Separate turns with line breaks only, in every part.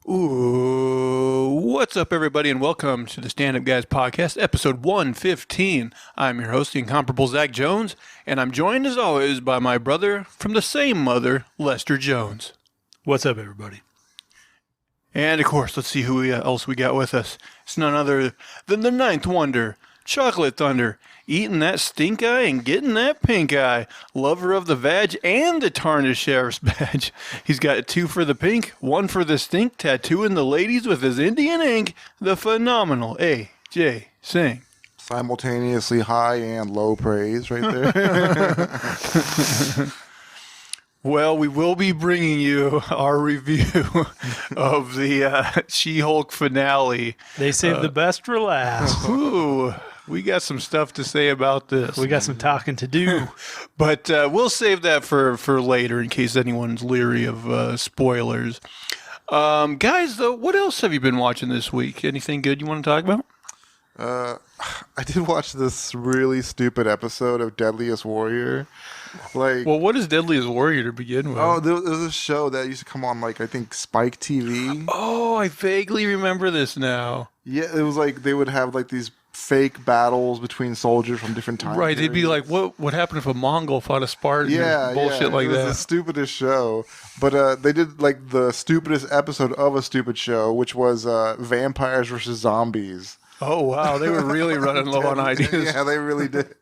Ooh, what's up, everybody, and welcome to the Stand Up Guys podcast, episode 115. I'm your host, the incomparable Zach Jones, and I'm joined, as always, by my brother from the same mother, Lester Jones.
What's up, everybody?
And, of course, let's see who else we got with us. It's none other than the ninth wonder, Chocolate Thunder, eating that stink eye and getting that pink eye, lover of the vag and the tarnished sheriff's badge. He's got 2 for the pink, 1 for the stink, tattooing the ladies with his Indian ink, the phenomenal A.J. Singh.
Simultaneously high and low praise right there.
Well, we will be bringing you our review of the She-Hulk finale.
They saved the best for last.
Ooh, we got some stuff to say about this.
We got some talking to do.
But we'll save that for later in case anyone's leery of spoilers. Guys, though, what else have you been watching this week? Anything good you want to talk about?
I did watch this really stupid episode of Deadliest Warrior.
Well, what is Deadliest Warrior to begin with?
Oh, there was a show that used to come on, I think Spike TV.
Oh, I vaguely remember this now.
Yeah, it was they would have these fake battles between soldiers from different times.
Right, they'd be like, what happened if a Mongol fought a Spartan?
Yeah,
bullshit like
it was
that.
the stupidest show. But they did the stupidest episode of a stupid show, which was vampires versus zombies.
Oh, wow. They were really running low on ideas.
Yeah, they really did.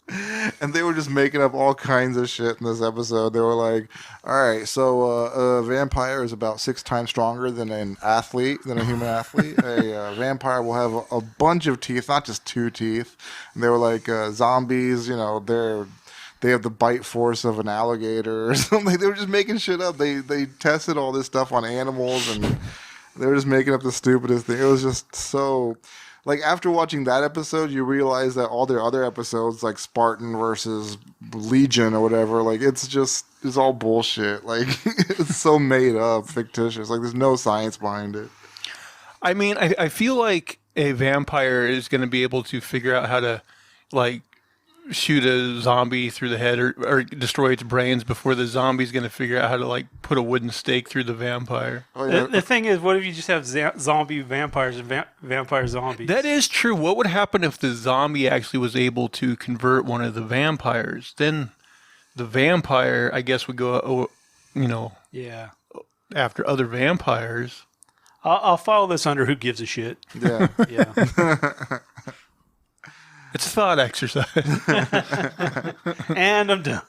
And they were just making up all kinds of shit in this episode. They were like, all right, so a vampire is about 6 times stronger than an athlete, than a human athlete. A vampire will have a bunch of teeth, not just 2 teeth. And they were like, zombies, they have the bite force of an alligator or something. They were just making shit up. They tested all this stuff on animals, and they were just making up the stupidest thing. It was just so... after watching that episode, you realize that all their other episodes, like Spartan versus Legion or whatever, it's all bullshit. It's so made up, fictitious. There's no science behind it.
I mean, I feel like a vampire is going to be able to figure out how to, shoot a zombie through the head or destroy its brains before the zombie's going to figure out how to, put a wooden stake through the vampire.
Oh, yeah.
The thing is, what if you just have zombie vampires and vampire zombies?
That is true. What would happen if the zombie actually was able to convert one of the vampires? Then the vampire, I guess, would go,
Yeah.
after other vampires.
I'll follow this under who gives a shit.
Yeah.
Yeah.
It's a thought exercise.
And I'm done.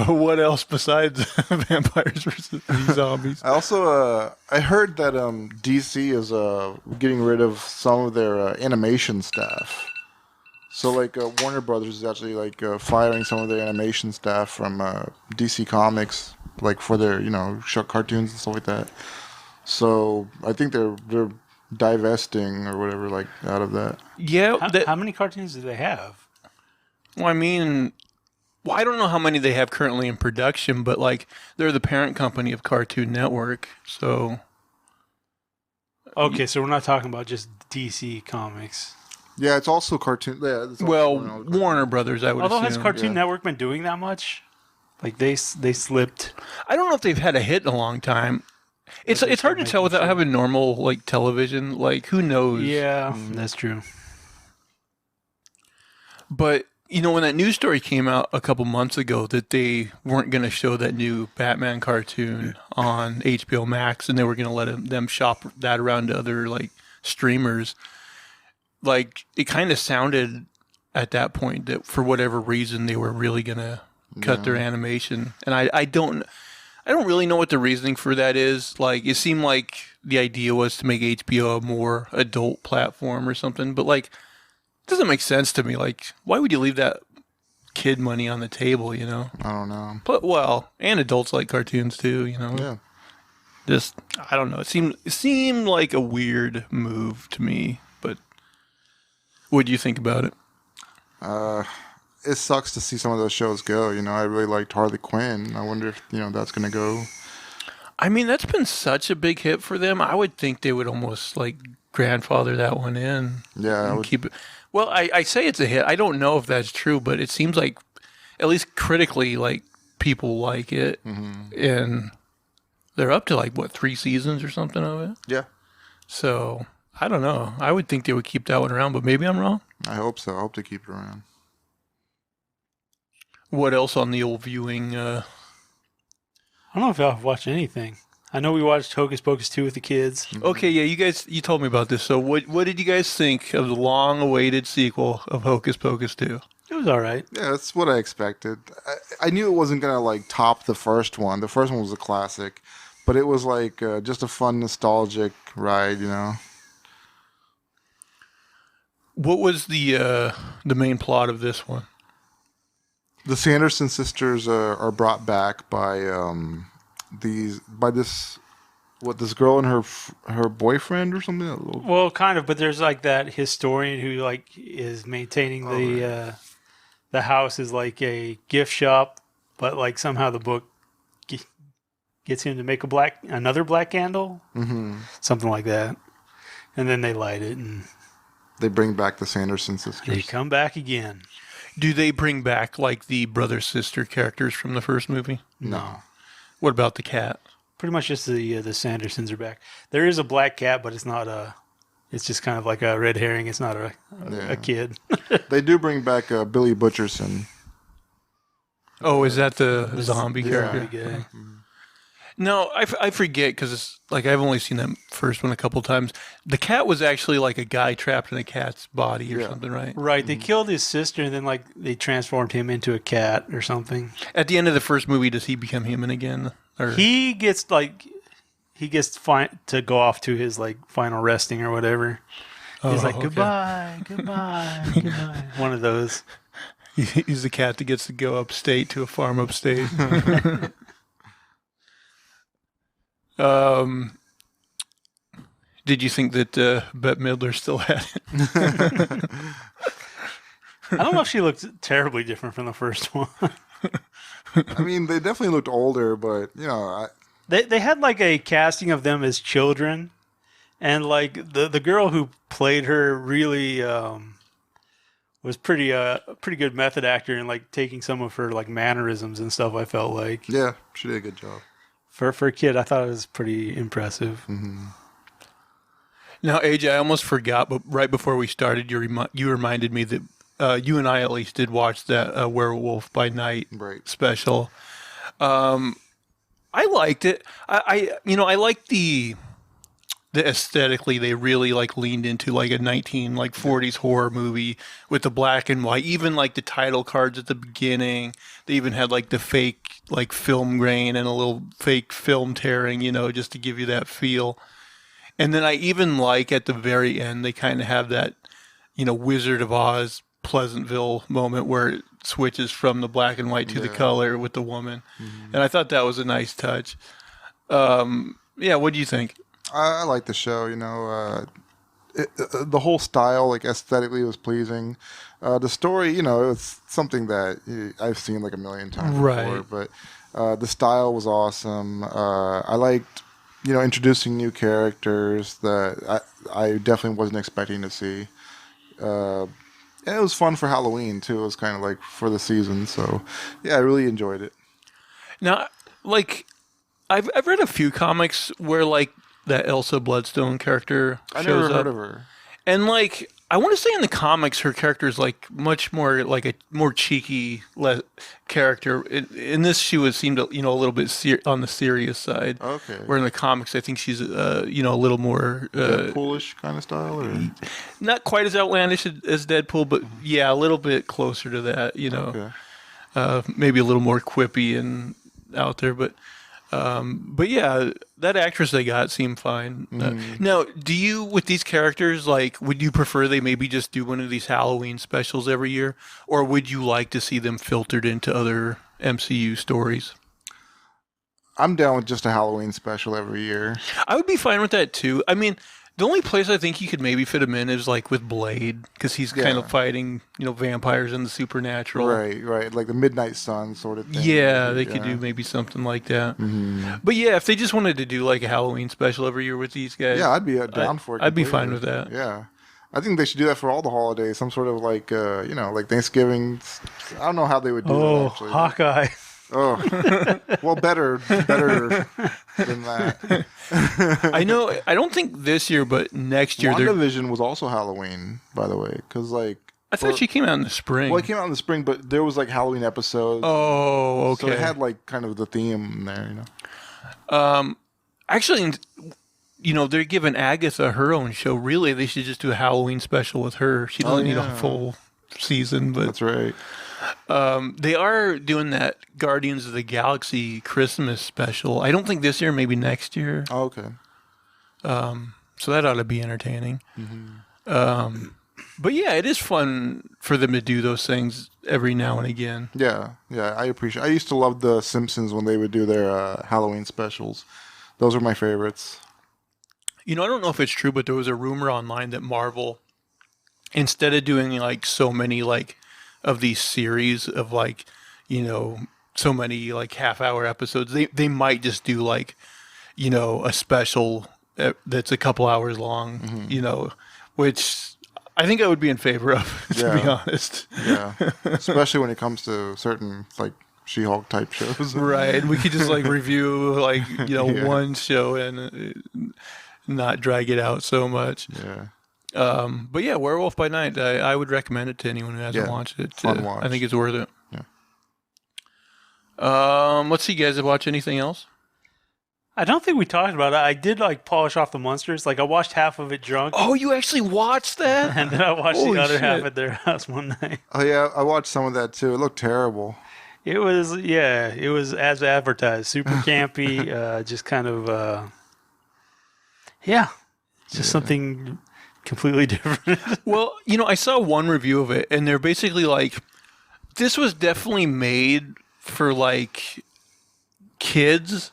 What else besides vampires versus these zombies?
I also I heard that DC is getting rid of some of their animation staff. So Warner Brothers is actually firing some of their animation staff from DC Comics, for their short cartoons and stuff like that. So I think they're divesting or whatever out of that.
Yeah.
How many cartoons do they have?
Well, I mean, I don't know how many they have currently in production, but they're the parent company of Cartoon Network, so.
Okay, so we're not talking about just DC Comics.
Yeah, it's also cartoon. Yeah, it's
also Warner Brothers, I would
Although
assume.
has Cartoon Network been doing that much? They slipped.
I don't know if they've had a hit in a long time. It's hard to tell without having normal television. Who knows?
Yeah, that's true.
But when that news story came out a couple months ago that they weren't going to show that new Batman cartoon on HBO Max, and they were going to let them shop that around to other streamers, it kind of sounded at that point that for whatever reason they were really going to cut their animation, and I don't really know what the reasoning for that is. It seemed like the idea was to make HBO a more adult platform or something, but it doesn't make sense to me. Why would you leave that kid money on the table,
I don't know.
But, and adults like cartoons too,
Yeah.
Just, I don't know. It seemed like a weird move to me, but what do you think about it?
It sucks to see some of those shows go. I really liked Harley Quinn. I wonder if, that's going to go.
I mean, that's been such a big hit for them. I would think they would almost grandfather that one in.
Yeah.
Keep it. Well, I say it's a hit. I don't know if that's true, but it seems like, at least critically, people like it. Mm-hmm. And They're up to like, what, 3 seasons or something of it?
Yeah,
So, I don't know. I would think they would keep that one around, but maybe I'm wrong.
I hope so. I hope they keep it around.
What else on the old viewing?
I don't know if y'all have watched anything. I know we watched Hocus Pocus 2 with the kids.
Okay, yeah, you told me about this. So what did you guys think of the long-awaited sequel of Hocus Pocus 2?
It was all right.
Yeah, that's what I expected. I knew it wasn't gonna like top the first one. The first one was a classic, but it was like just a fun, nostalgic ride, you know.
What was the main plot of this one?
The Sanderson sisters are brought back by this girl and her boyfriend or something.
Well, kind of, but there's like that historian who like is maintaining the house is like a gift shop, but like somehow the book gets him to make another black candle, something like that, and then they light it and
They bring back the Sanderson sisters.
they come back again.
Do they bring back like the brother-sister characters from the first movie?
No.
What about the cat?
Pretty much just the Sandersons are back. There is a black cat, but it's not a. It's just kind of like a red herring. It's not a kid.
They do bring back Billy Butcherson.
Oh, is that the zombie character?
Yeah.
No, I forget because it's like I've only seen that first one a couple times. The cat was actually like a guy trapped in a cat's body or something, right?
Right. They killed his sister, and then like they transformed him into a cat or something.
At the end of the first movie, does he become human again? Or
He gets to go off to his like final resting or whatever. He's like,
okay.
goodbye, goodbye. One of those.
He's the cat that gets to go upstate to a farm upstate. Did you think that Bette Midler still had it?
I don't know if she looked terribly different from the first one.
I mean, they definitely looked older, but, you know,
They had like a casting of them as children, and like the girl who played her really was pretty good method actor and like taking some of her like mannerisms and stuff. I felt like
yeah, she did a good job.
for a kid, I thought it was pretty impressive.
Now, AJ, I almost forgot, but right before we started, you reminded me that you and I at least did watch that Werewolf by Night special. I liked it. I liked the aesthetically they really like leaned into like a 40s horror movie with the black and white. Even like the title cards at the beginning, they even had like the fake like film grain and a little fake film tearing, just to give you that feel. And then I even like at the very end they kind of have that, Wizard of Oz Pleasantville moment where it switches from the black and white to the color with the woman. And I thought that was a nice touch. What do you think?
I like the show, the whole style, like aesthetically, was pleasing. The story, it's something that I've seen like a million times before, but the style was awesome. I liked, introducing new characters that I definitely wasn't expecting to see. And it was fun for Halloween too. It was kind of like for the season, so yeah, I really enjoyed it.
Now, like, I've read a few comics where like that Elsa Bloodstone character
I
shows
never heard
up.
of her.
And like, I want to say in the comics, her character is like much more like a more cheeky character. In this, she would seem to a little bit on the serious side.
Okay.
Where in the comics, I think she's a little more
Deadpoolish kind of style, or
not quite as outlandish as Deadpool, but yeah, a little bit closer to that.
Okay.
Maybe a little more quippy and out there, but yeah, that actress they got seemed fine. Now, do you, with these characters, like, would you prefer they maybe just do one of these Halloween specials every year? Or would you like to see them filtered into other MCU stories?
I'm down with just a Halloween special every year.
I would be fine with that, too. I mean, the only place I think you could maybe fit him in is, like, with Blade, because he's kind of fighting, vampires and the supernatural.
Right. Like the Midnight Sun sort of thing.
Yeah, they could do maybe something like that. But yeah, if they just wanted to do like a Halloween special every year with these guys,
Yeah, I'd be down for it.
I'd be
completely.
fine with that.
Yeah. I think they should do that for all the holidays. Some sort of like, like Thanksgiving. I don't know how they would do it, actually.
Hawkeye.
Oh, well, better than that.
I know. I don't think this year, but next year.
WandaVision was also Halloween, by the way, because like
I thought she came out in the spring.
Well, it came out in the spring, but there was like Halloween episodes.
Oh, okay.
So it had like kind of the theme in there, you know.
Actually, you know, they're giving Agatha her own show. Really, they should just do a Halloween special with her. She doesn't need a full season, but
that's right.
They are doing that Guardians of the Galaxy Christmas special. I don't think this year, maybe next year.
Oh, okay.
So that ought to be entertaining. But yeah, it is fun for them to do those things every now and again.
Yeah, I appreciate. I used to love the Simpsons when they would do their Halloween specials. Those are my favorites.
You know, I don't know if it's true, but there was a rumor online that Marvel, instead of doing like so many like of these series of like, you know, so many like half-hour episodes, they might just do like, you know, a special that's a couple hours long, you know, which I think I would be in favor of, to be honest.
Yeah, especially when it comes to certain like She-Hulk type shows.
Right, we could just like review like, you know, one show and not drag it out so much.
Yeah.
But yeah, Werewolf by Night, I would recommend it to anyone who hasn't watched it.
Fun watch.
I think it's worth it.
Yeah.
Let's see, guys, watch anything else?
I don't think we talked about it. I did like polish off the monsters. Like I watched half of it drunk.
Oh, you actually watched that?
And then I watched
Holy
the other half
shit.
at their house one night.
Oh yeah, I watched some of that too. It looked terrible.
It was as advertised. Super campy, just kind of, just something completely different.
Well, you know, I saw one review of it, and they're basically like, this was definitely made for like kids,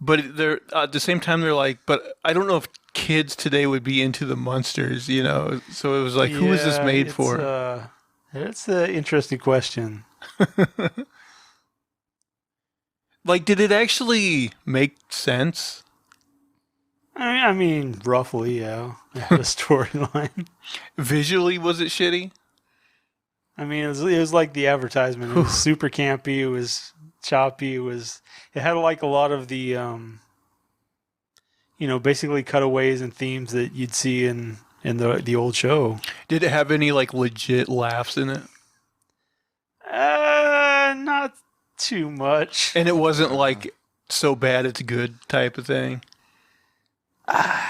but they're at the same time they're like, but I don't know if kids today would be into the monsters, you know. So it was like, who is this made for?
It's an interesting question.
Like, did it actually make sense?
I mean, roughly, yeah. It had a storyline.
Visually, was it shitty?
I mean, it was like the advertisement. It was super campy. It was choppy. It had like a lot of the, basically cutaways and themes that you'd see in the old show.
Did it have any like legit laughs in it?
Not too much.
And it wasn't like so bad it's good type of thing.
I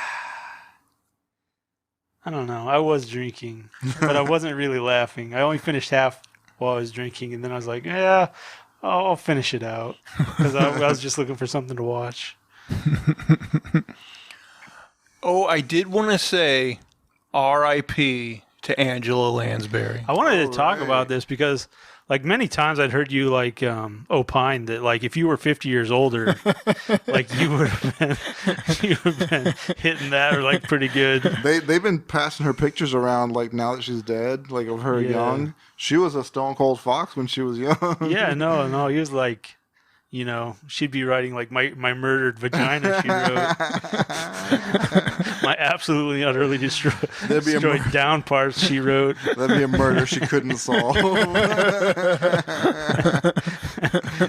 don't know. I was drinking, but I wasn't really laughing. I only finished half while I was drinking, and then I was like, yeah, I'll finish it out. Because I was just looking for something to watch.
Oh, I did want to say R.I.P. to Angela Lansbury.
I wanted to talk about this because, like, many times I'd heard you, like, opine that, like, if you were 50 years older, like, you would have been hitting that or, like, pretty good.
They've been passing her pictures around, like, now that she's dead, like, of her young. She was a stone cold fox when she was young.
Yeah, no, he was, like, you know, she'd be writing, like, my murdered vagina, she wrote. My absolutely, utterly destroyed down parts, she wrote.
That'd be a murder she couldn't solve.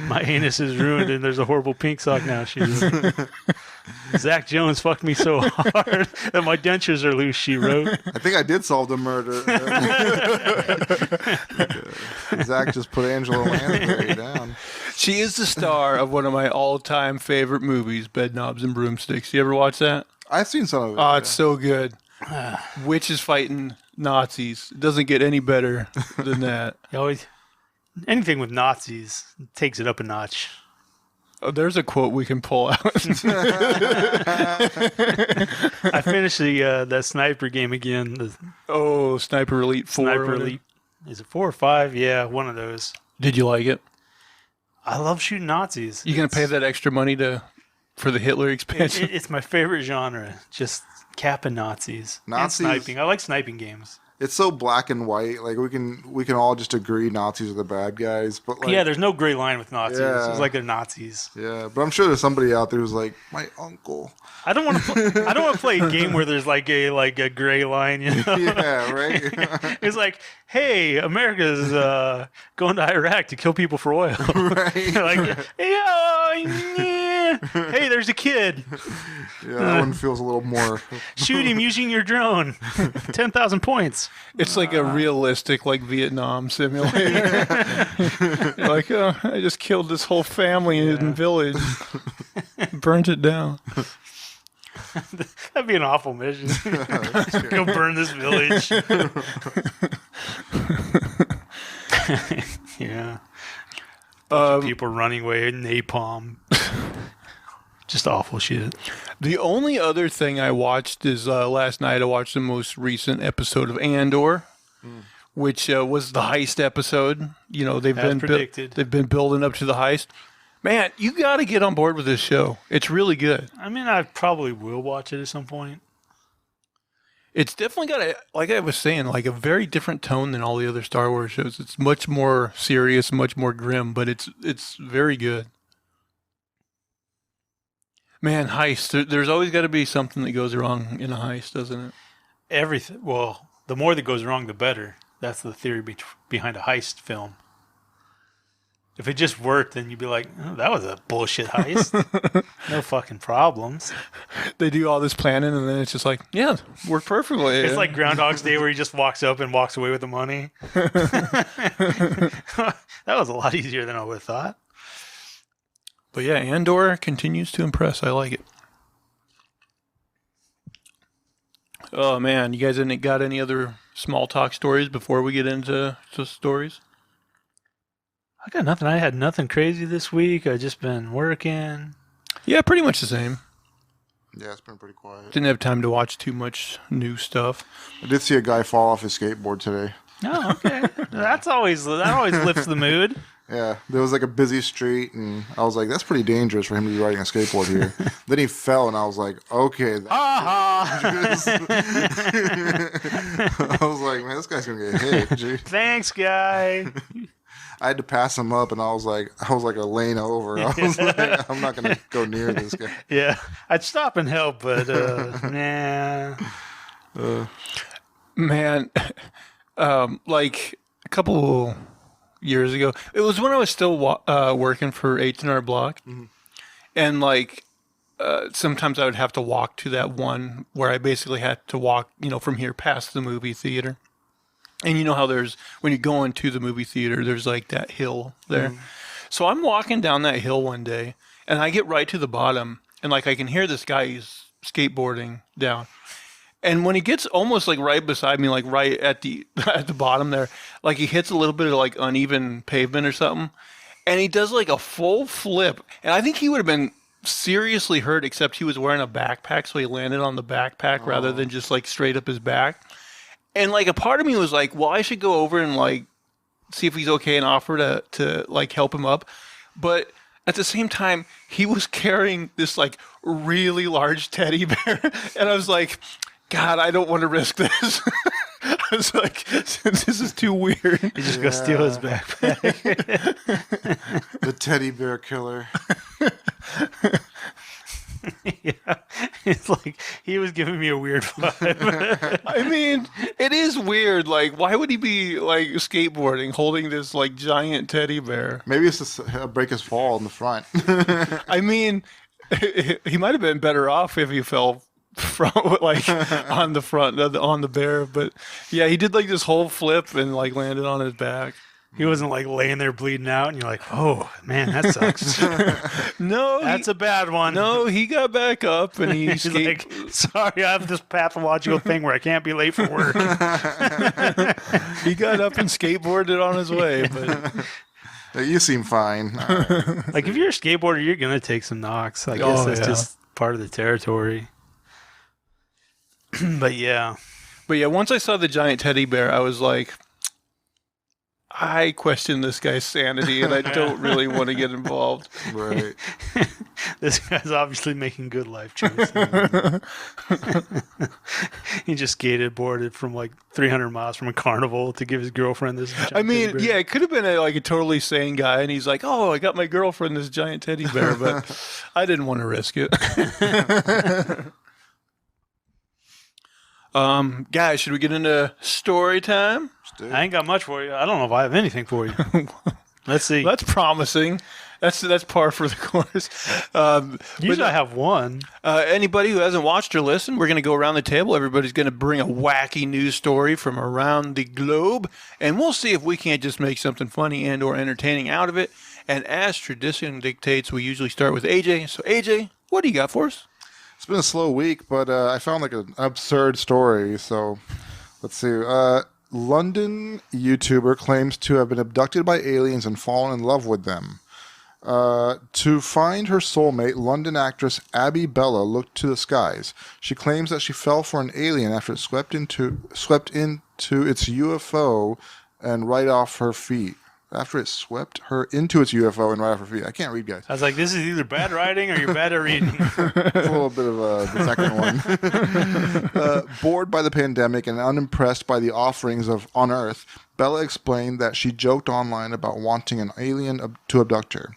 My anus is ruined and there's a horrible pink sock now, she wrote. Zach Jones fucked me so hard that my dentures are loose, she wrote.
I think I did solve the murder. Zach just put Angela Lansbury down.
She is the star of one of my all-time favorite movies, Bed Knobs and Broomsticks. You ever watch that?
I've seen some of it.
Oh, it's so good. Witches fighting Nazis. It doesn't get any better than that.
Anything with Nazis takes it up a notch.
Oh, there's a quote we can pull out.
I finished that sniper game again.
Sniper Elite 4.
Sniper Elite. Is it 4 or 5? Yeah, one of those.
Did you like it?
I love shooting Nazis.
You gonna pay that extra money for the Hitler expansion?
It's my favorite genre. Just capping Nazis. And sniping. I like sniping games.
it's so black and white. Like we can all just agree Nazis are the bad guys, but like,
yeah, there's no gray line with Nazis.
Yeah.
It's like they're Nazis.
yeah. But I'm sure there's somebody out there who's like, my uncle.
I don't want to play a game where there's like a gray line. You know?
Yeah, right.
It's like, hey, America's going to Iraq to kill people for oil.
Right.
Like, yeah, hey, there's a kid.
Yeah, that one feels a little more.
Shoot him using your drone. 10,000 points.
It's like a realistic, like Vietnam simulator. Like, I just killed this whole family in village, burnt it down.
That'd be an awful mission. Go burn this village. Yeah. People running away, napalm. Just awful shit.
The only other thing I watched is last night I watched the most recent episode of Andor, which was the heist episode. You know, they've been building up to the heist. Man, you got to get on board with this show. It's really good.
I mean, I probably will watch it at some point.
It's definitely got like I was saying, like a very different tone than all the other Star Wars shows. It's much more serious, much more grim, but it's very good. Man, heist. There's always got to be something that goes wrong in a heist, doesn't it?
Everything. Well, the more that goes wrong, the better. That's the theory behind a heist film. If it just worked, then you'd be like, oh, that was a bullshit heist. No fucking problems.
They do all this planning, and then it's just like, yeah, worked perfectly.
It's like Groundhog's Day where he just walks up and walks away with the money. That was a lot easier than I would have thought.
But yeah, Andor continues to impress. I like it. Oh, man. You guys got any other small talk stories before we get into stories?
I got nothing. I had nothing crazy this week. I just been working.
Yeah, pretty much the same.
Yeah, it's been pretty quiet.
Didn't have time to watch too much new stuff.
I did see a guy fall off his skateboard today.
Oh, okay. That always lifts the mood.
Yeah, there was like a busy street, and I was like, that's pretty dangerous for him to be riding a skateboard here. Then he fell, and I was like, okay. I was like, man, this guy's going to get hit. Gee.
Thanks, guy.
I had to pass him up, and I was like a lane over. I was like, I'm not going to go near this guy.
Yeah, I'd stop and help, but nah.
Man, like a couple years ago, it was when I was still working for H&R Block, and like sometimes I would have to walk to that one where I basically had to walk, from here past the movie theater. And you know how when you go into the movie theater, there's like that hill there. So I'm walking down that hill one day, and I get right to the bottom, and like I can hear this guy, he's skateboarding down. And when he gets almost like right beside me, like right at the bottom there, like he hits a little bit of like uneven pavement or something, and he does like a full flip. And I think he would have been seriously hurt, except he was wearing a backpack, so he landed on the backpack rather than just like straight up his back. And like a part of me was like, well, I should go over and like see if he's okay and offer to like help him up. But at the same time, he was carrying this like really large teddy bear, and I was like, God, I don't want to risk this. I was like, this is too weird.
You just go steal his backpack.
The teddy bear killer.
Yeah, it's like he was giving me a weird vibe.
I mean, it is weird. Like, why would he be like skateboarding, holding this like giant teddy bear?
Maybe it's to break his fall in the front.
I mean, he might have been better off if he fell from like on the front on the bear. But yeah, he did like this whole flip and like landed on his back.
He wasn't like laying there bleeding out, and you're like, "Oh man, that sucks."
No,
that's a bad one.
No, he got back up and he's
like, "Sorry, I have this pathological thing where I can't be late for work."
He got up and skateboarded on his way, but
you seem fine. Right.
Like if you're a skateboarder, you're gonna take some knocks. I guess that's just part of the territory. But yeah,
once I saw the giant teddy bear, I was like, I question this guy's sanity, and I don't really want to get involved.
Right.
This guy's obviously making good life choices. He just skateboarded from like 300 miles from a carnival to give his girlfriend this.
I mean,
teddy bear.
yeah, it could have been a totally sane guy, and he's like, "Oh, I got my girlfriend this giant teddy bear, but I didn't want to risk it." Guys, should we get into story time?
I ain't got much for you. I don't know if I have anything for you. Let's see.
That's promising. That's par for the course.
Usually I have one.
Anybody who hasn't watched or listened, we're going to go around the table. Everybody's going to bring a wacky news story from around the globe, and we'll see if we can't just make something funny and or entertaining out of it. And as tradition dictates, we usually start with AJ. So AJ, what do you got for us?
It's been a slow week, but I found like an absurd story. So let's see. London YouTuber claims to have been abducted by aliens and fallen in love with them. To find her soulmate, London actress Abby Bella looked to the skies. She claims that she fell for an alien after it swept into its UFO and right off her feet. After it swept her into its UFO and right off her feet. I can't read, guys.
I was like, this is either bad writing or you're bad at reading.
It's a little bit of the second one. Bored by the pandemic and unimpressed by the offerings on Earth, Bella explained that she joked online about wanting an alien to abduct her.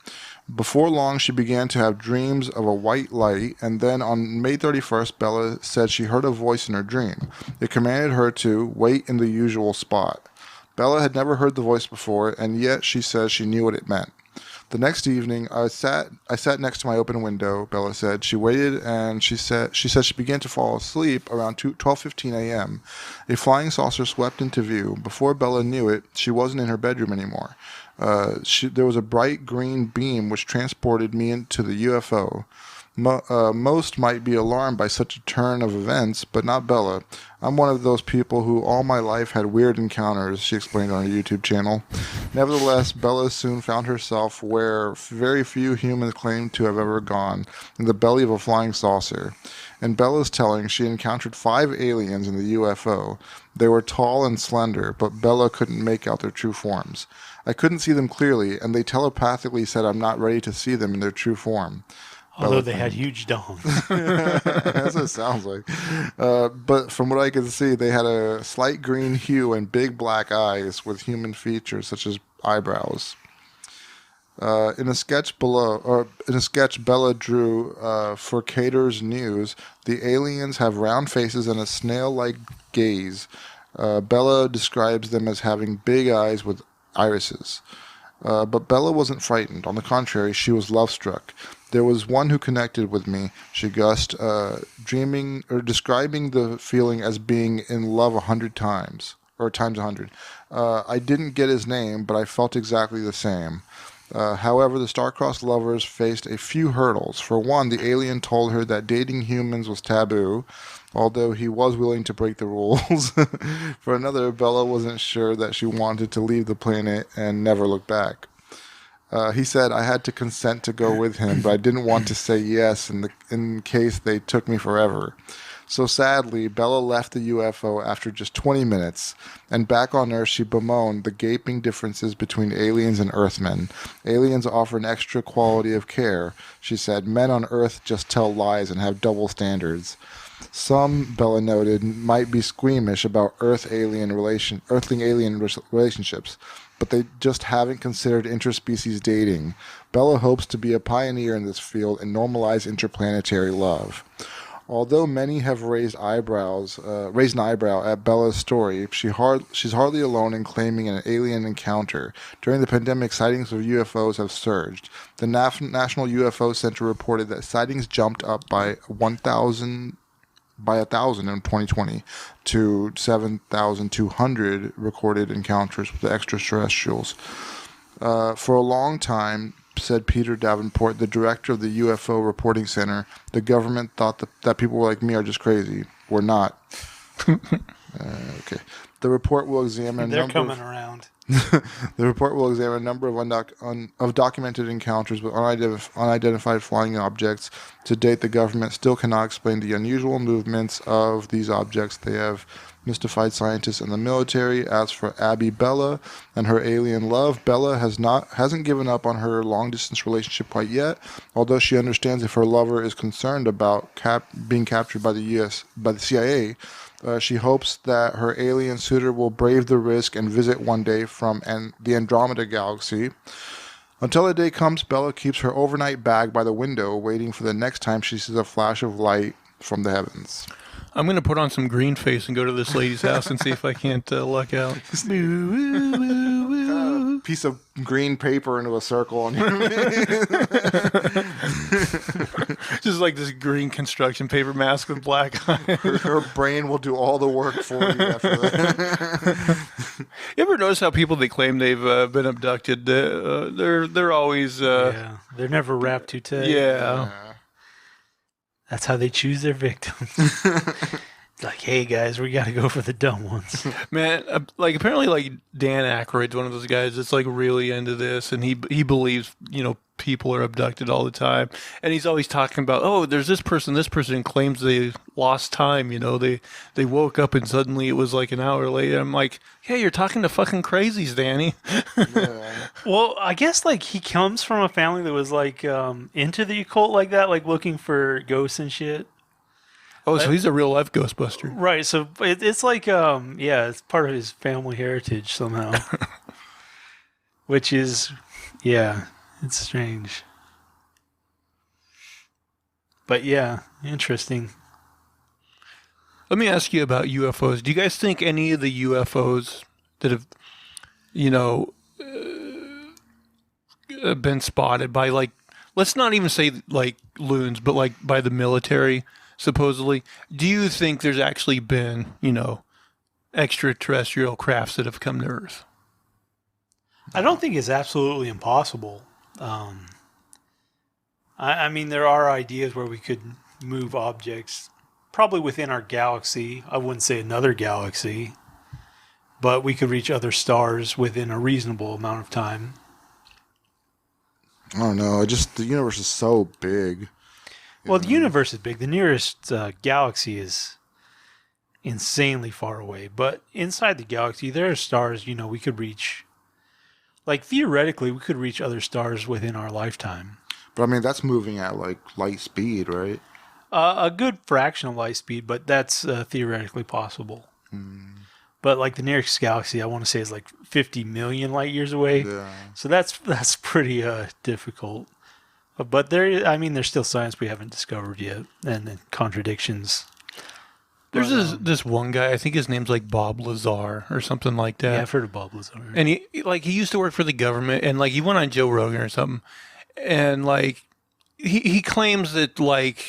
Before long, she began to have dreams of a white light, and then on May 31st, Bella said she heard a voice in her dream. It commanded her to wait in the usual spot. Bella had never heard the voice before, and yet she says she knew what it meant. The next evening, I sat next to my open window, Bella said. She waited, and she said she began to fall asleep around 12:15 a.m. A flying saucer swept into view. Before Bella knew it, she wasn't in her bedroom anymore. There was a bright green beam which transported me into the UFO. Most might be alarmed by such a turn of events, but not Bella. I'm one of those people who all my life had weird encounters, she explained on her YouTube channel. Nevertheless, Bella soon found herself where very few humans claim to have ever gone, in the belly of a flying saucer. In Bella's telling, she encountered 5 aliens in the UFO. They were tall and slender, but Bella couldn't make out their true forms. I couldn't see them clearly, and they telepathically said I'm not ready to see them in their true form.
Although they had huge dongs.
That's what it sounds like. But from what I could see, they had a slight green hue and big black eyes with human features such as eyebrows. In a sketch Bella drew for Cater's News, the aliens have round faces and a snail-like gaze. Bella describes them as having big eyes with irises. But Bella wasn't frightened. On the contrary, she was love-struck. There was one who connected with me, she gushed, describing the feeling as being in love 100 times, or times 100. I didn't get his name, but I felt exactly the same. However, the star-crossed lovers faced a few hurdles. For one, the alien told her that dating humans was taboo, although he was willing to break the rules. For another, Bella wasn't sure that she wanted to leave the planet and never look back. He said, I had to consent to go with him, but I didn't want to say yes in case they took me forever. So sadly, Bella left the UFO after just 20 minutes, and back on Earth she bemoaned the gaping differences between aliens and Earthmen. Aliens offer an extra quality of care, she said. Men on Earth just tell lies and have double standards. Some, Bella noted, might be squeamish about Earthling-alien relationships, but they just haven't considered interspecies dating. Bella hopes to be a pioneer in this field and normalize interplanetary love. Although many have raised an eyebrow at Bella's story, she's hardly alone in claiming an alien encounter. During the pandemic, sightings of UFOs have surged. The National UFO Center reported that sightings jumped up by 1,000 in 2020 to 7,200 recorded encounters with extraterrestrials. For a long time, said Peter Davenport, the director of the UFO Reporting Center, the government thought that people like me are just crazy. We're not. Okay. The report will examine
They're coming around.
The report will examine a number of documented encounters with unidentified flying objects. To date, the government still cannot explain the unusual movements of these objects. They have mystified scientists and the military. As for Abby Bella and her alien love, Bella hasn't given up on her long-distance relationship quite yet, although she understands if her lover is concerned about being captured by the CIA. She hopes that her alien suitor will brave the risk and visit one day from the Andromeda Galaxy. Until the day comes, Bella keeps her overnight bag by the window, waiting for the next time she sees a flash of light from the heavens.
I'm going to put on some green face and go to this lady's house and see if I can't luck out.
Piece of green paper into a circle on your
Just like this green construction paper mask with black eyes.
Her brain will do all the work for you after that.
You ever notice how people they claim they've been abducted? They're always
yeah, they're never wrapped too tight.
yeah.
That's how they choose their victims. Like, hey guys, we got to go for the dumb ones.
Man, like apparently, like Dan Aykroyd's one of those guys that's like really into this, and he believes people are abducted all the time, and he's always talking about there's this person and claims they lost time. They woke up and suddenly it was like an hour later. I'm like, yeah, you're talking to fucking crazies, Danny.
Yeah.
Well, I guess like he comes from a family that was like into the occult like that, like looking for ghosts and shit.
Oh, so he's a real life Ghostbuster.
Right, so it's like, it's part of his family heritage somehow. Which is, it's strange. But yeah, interesting.
Let me ask you about UFOs. Do you guys think any of the UFOs that have, been spotted by, like, let's not even say like loons, but like by the military, supposedly, do you think there's actually been, extraterrestrial crafts that have come to Earth?
I don't think it's absolutely impossible. I mean, there are ideas where we could move objects probably within our galaxy. I wouldn't say another galaxy, but we could reach other stars within a reasonable amount of time.
I don't know. The universe is so big.
Well, the universe is big. The nearest galaxy is insanely far away. But inside the galaxy, there are stars, we could reach. Like, theoretically, we could reach other stars within our lifetime.
But, I mean, that's moving at, like, light speed, right?
A good fraction of light speed, but that's theoretically possible. But, like, the nearest galaxy, I want to say, is, like, 50 million light years away.
Yeah.
So that's pretty difficult. But there's still science we haven't discovered yet, and then contradictions.
There's this one guy, I think his name's like Bob Lazar or something like that.
Yeah, I've heard of Bob Lazar.
And he used to work for the government, and like he went on Joe Rogan or something, and like he claims that like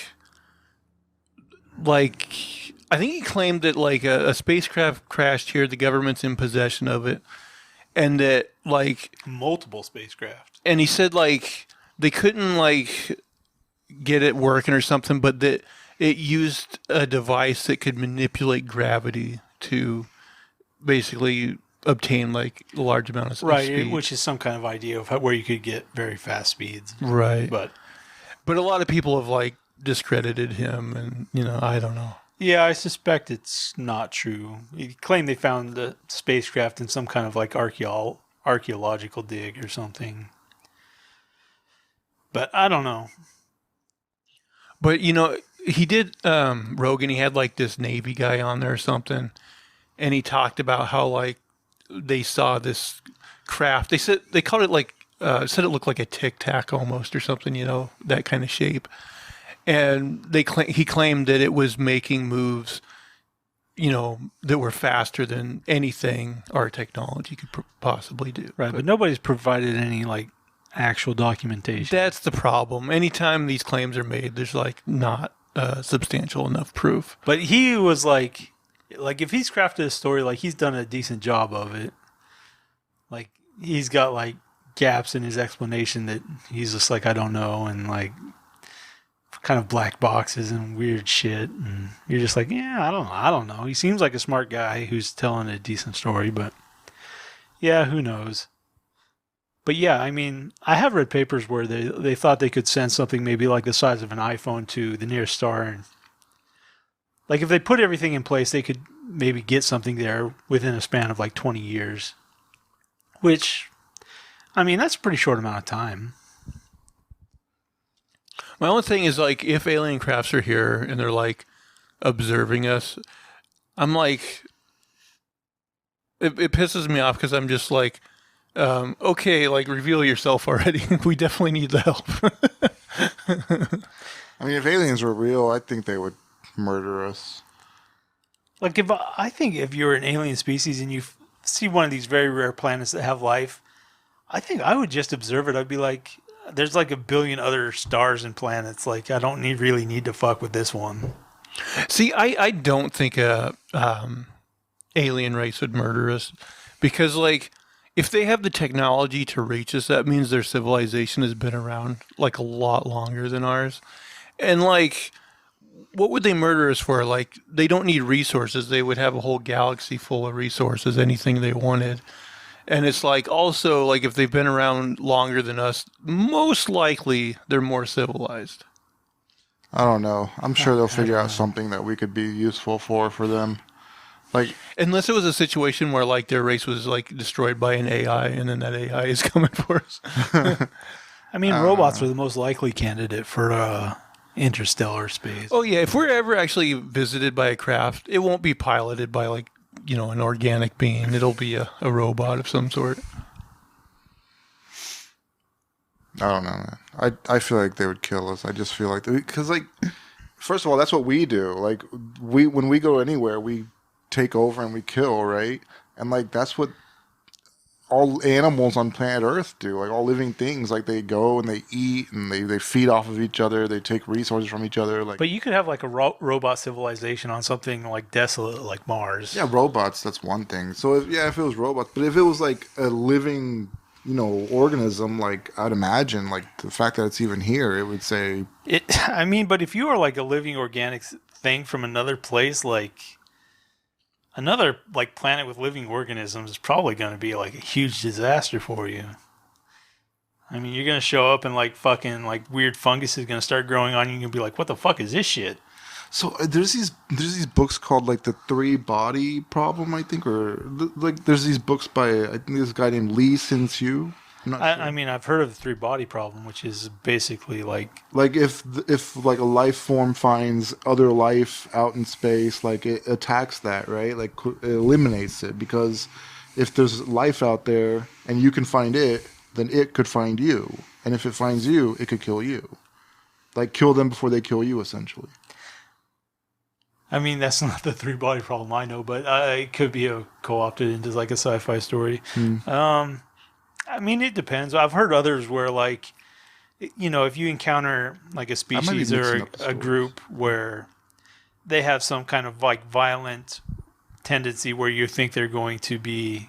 I think he claimed that like a spacecraft crashed here, the government's in possession of it, and that like
multiple spacecraft.
And he said like they couldn't like get it working or something, but that it used a device that could manipulate gravity to basically obtain like a large amount of speed.
Right, which is some kind of idea of where you could get very fast speeds.
Right.
But
a lot of people have like discredited him, and I don't know.
Yeah, I suspect it's not true. He claimed they found the spacecraft in some kind of like archaeological dig or something. But I don't know.
But he did Rogan. He had like this Navy guy on there or something, and he talked about how like they saw this craft. They said they called it like said it looked like a Tic Tac almost or something. That kind of shape. And he claimed that it was making moves, that were faster than anything our technology could possibly do.
Right, but nobody's provided any like actual documentation.
That's the problem. Anytime these claims are made, there's like not substantial enough proof.
But he was like if he's crafted a story, like he's done a decent job of it. Like he's got like gaps in his explanation that he's just like, I don't know, and like kind of black boxes and weird shit, and you're just like, yeah, I don't know. He seems like a smart guy who's telling a decent story, but Yeah, who knows? But yeah, I mean, I have read papers where they thought they could send something maybe like the size of an iPhone to the nearest star, and like if they put everything in place, they could maybe get something there within a span of like 20 years. Which, I mean, that's a pretty short amount of time.
My only thing is like if alien crafts are here and they're like observing us, I'm like, it pisses me off because I'm just like, okay, like reveal yourself already. We definitely need the help.
I mean, if aliens were real, I think they would murder us.
Like I think if you're an alien species and you see one of these very rare planets that have life, I think I would just observe it. I'd be like, there's like a billion other stars and planets. Like, I don't really need to fuck with this one.
See, I don't think a alien race would murder us because, like, if they have the technology to reach us, that means their civilization has been around like a lot longer than ours. And like, what would they murder us for? Like, they don't need resources. They would have a whole galaxy full of resources, anything they wanted. And it's like, also, like, if they've been around longer than us, most likely they're more civilized.
I don't know. I'm sure they'll figure out something that we could be useful for them. Like,
unless it was a situation where like their race was like destroyed by an AI, and then that AI is coming for us.
I mean, robots are the most likely candidate for interstellar space.
Oh yeah, if we're ever actually visited by a craft, it won't be piloted by like, you know, an organic being. It'll be a robot of some sort.
I don't know, man. I feel like they would kill us. I just feel like because, like, first of all, that's what we do. Like, when we go anywhere, we take over and we kill, right? And like that's what all animals on planet Earth do. Like all living things, like they go and they eat and they feed off of each other. They take resources from each other. Like,
but you could have like a robot civilization on something like desolate, like Mars.
Yeah, robots. That's one thing. So if it was robots, but if it was like a living, you know, organism, like I'd imagine, like the fact that it's even here, it would say
it. I mean, but if you are like a living organic thing from another place, like another like planet with living organisms, is probably going to be like a huge disaster for you. I mean, you're going to show up and like fucking like weird fungus is going to start growing on you, and you'll be like, "What the fuck is this shit?"
So there's these books called like the 3-body problem, I think, or like there's these books by I think this guy named Lee Sin-Soo.
I mean, I've heard of the 3-body problem, which is basically like
if like a life form finds other life out in space, like it attacks that, right? Like it eliminates it, because if there's life out there and you can find it, then it could find you, and if it finds you, it could kill you. Like kill them before they kill you, essentially.
I mean, that's not the 3-body problem I know, but it could be co-opted into like a sci-fi story. I mean, it depends. I've heard others where, like, you know, if you encounter like a species or a group where they have some kind of like violent tendency where you think they're going to be,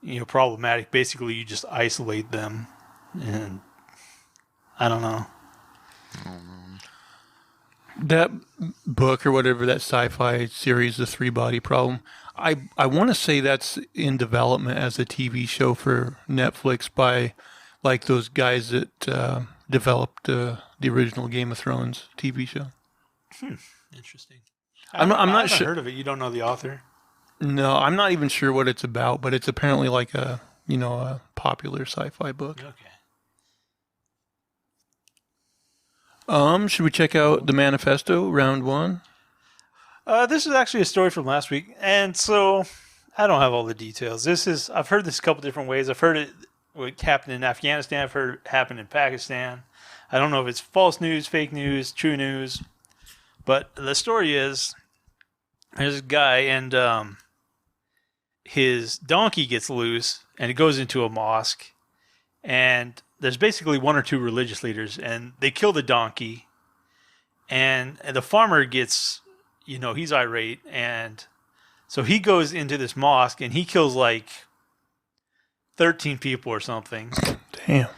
you know, problematic, basically you just isolate them. And I don't know.
That book or whatever, that sci-fi series, The 3-Body Problem, I want to say that's in development as a TV show for Netflix by like those guys that developed the original Game of Thrones TV show.
Interesting.
I'm not
I
sure.
haven't heard of it. You don't know the author?
No, I'm not even sure what it's about, but it's apparently like a popular sci-fi book.
Okay.
Should we check out the manifesto, round 1?
This is actually a story from last week, and so I don't have all the details. I've heard this a couple different ways. I've heard it happened in Afghanistan. I've heard it happened in Pakistan. I don't know if it's false news, fake news, true news, but the story is there's a guy and his donkey gets loose and it goes into a mosque, and there's basically one or two religious leaders, and they kill the donkey, and the farmer gets, you know, he's irate, and so he goes into this mosque and he kills like 13 people or something.
Damn.